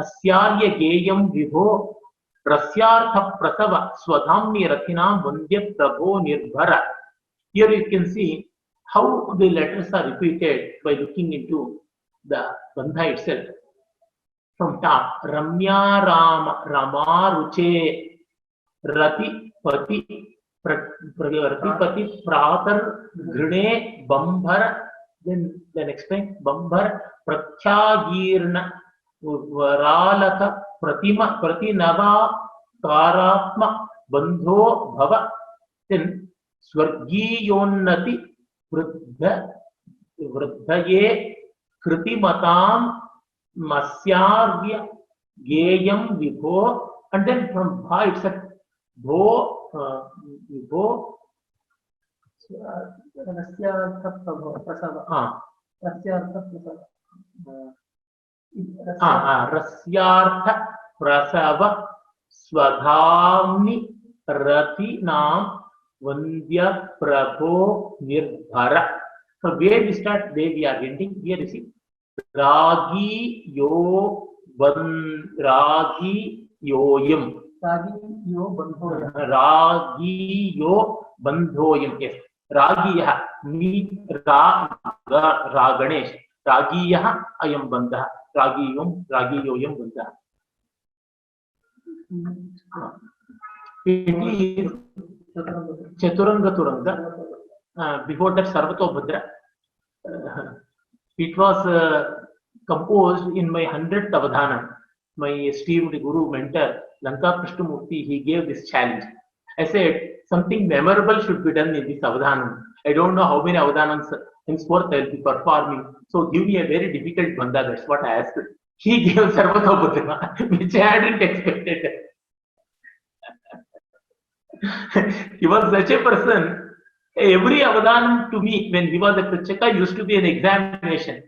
Asyarya Geyam Vibho Rasyartha Prasava Swadhamni Rathinam Vandya Prabho Nirbhara. Here you can see how the letters are repeated by looking into the Bandha itself. From top, Ramya Rama Ramaruche Ratipati Pratar Grine Bambhara. Then explain Bambhara Prakhagirna Varalaka Pratinava Karatma Bandho Bhava. Then Swargiyonnati Vruddhaye Kritimatam Masyarya Geyam Vibho. And then from Bha itself, Vibho Rasyartha Prasava Swadhamni Ratinam Vandya Prabho Nirbhara. So where we start, there we are ending. Here you see Ragi Yo Yoyam. Ragi Yo Bandhoyam. Yes. Ragiyaha ni Raganesh. Ragiyaha Ayam Bandha. Ragi Yoyam Bandha. It is Chaturanga Turanga. Before that, Sarvatobhadra. It was composed in my 100th Avadhanam. My esteemed Guru, mentor, Lanka Krishnamurti, he gave this challenge. I said, something memorable should be done in this Avadhanam. I don't know how many Avadhanams henceforth I will be performing. So give me a very difficult banda, that's what I asked. He gave Sarvatobhutama, which I hadn't expected. He was such a person. Every Avadhanam to me, when he was a Prachaka, used to be an examination.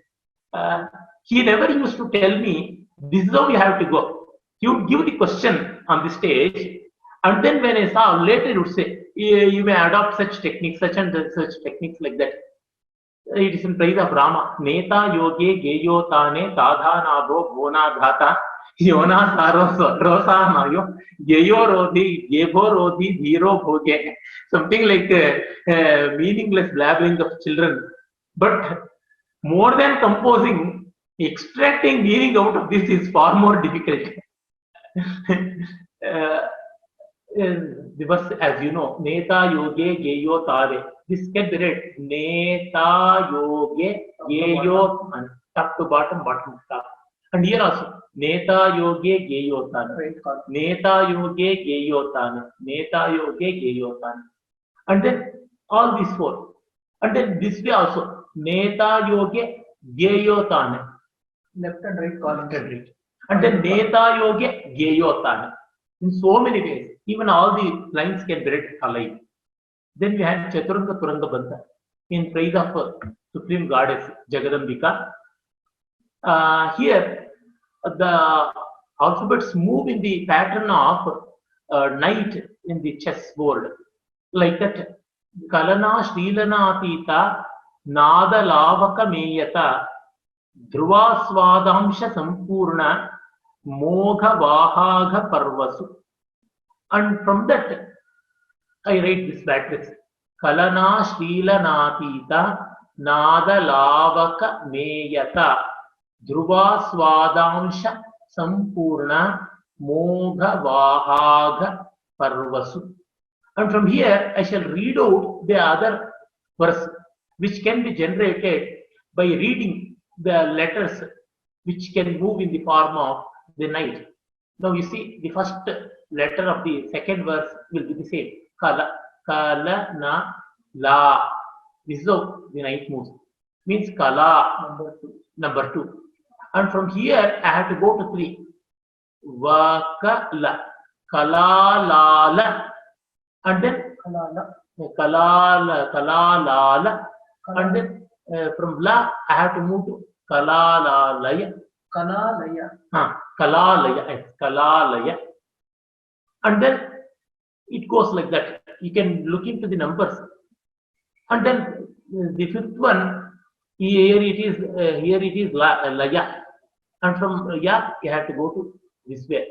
He never used to tell me, this is how you have to go. He would give the question on the stage, and then when I saw later, he would say, you may adopt such techniques, such and such techniques like that. It is in praise of Rama. Neta yoge geyo tane tadhanabo bona dhata yona saro rosa mayo geyo rodhi gebo rodhi dhiro bhoge. Something like meaningless blabbering of children. But more than composing, extracting meaning out of this is far more difficult. The verse, as you know, Neta yoge geyo tare. This can be read Neta yoge geyo, top to bottom, bottom to top. And here also Neta yoge geyo tane. Neta yoge geyo tane. Neta yoge geyo tane. And then all these four. And then this way also Neta yoge geyo tane. Left and right column. And then Neta yoge geyo tane. In so many ways. Even all the lines can be read alive. Then we had Chaturanga Turanga Banta in praise of Supreme Goddess Jagadambika. Here, the alphabets move in the pattern of knight in the chessboard. Like that, Kalana Srilana Atita Nada Lavaka Meyata Dhruva Swadamsha Sampurna Mogha Vahaga Parvasu. And from that, I write this matrix. Kalana Shrilanatita Nada Lavaka Meyata Dhruva Swadamsha Sampurna Mogha Vahaga Parvasu. And from here, I shall read out the other verse, which can be generated by reading the letters which can move in the form of the night. Now you see, the first letter of the second verse will be the same. Kala, kala, na, la. This is how the night moves. Means kala, number two. And from here, I have to go to 3. Vakala, kala, la, la. And then kala, la, la. And then from la, I have to move to kala, la, laya. Kalalaya. Kalalaya, Kalalaya. And then it goes like that. You can look into the numbers. And then the fifth one, here it is Laya. And from Ya, you have to go to this way.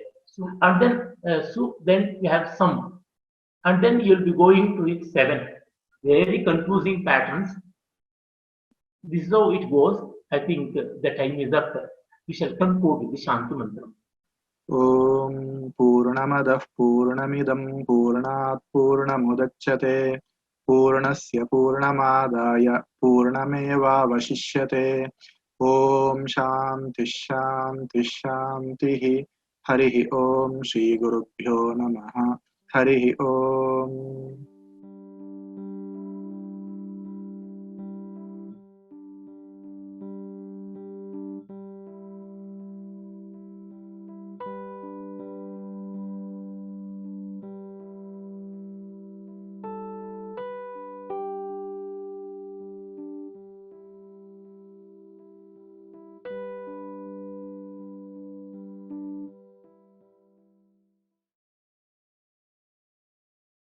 And then Su, then you have Sam. And then you'll be going to it 7. Very confusing patterns. This is how it goes. I think the time is up. We shall conclude with the Shanti Mantra. Om Purnamadah Purnamidam Purnat Purnamudachyate Purnasya Purnamadaya Purnameva Vashishyate. Om Shanti Shanti Shanti Harihi Om Shri Gurubhyo Namaha Harihi Om.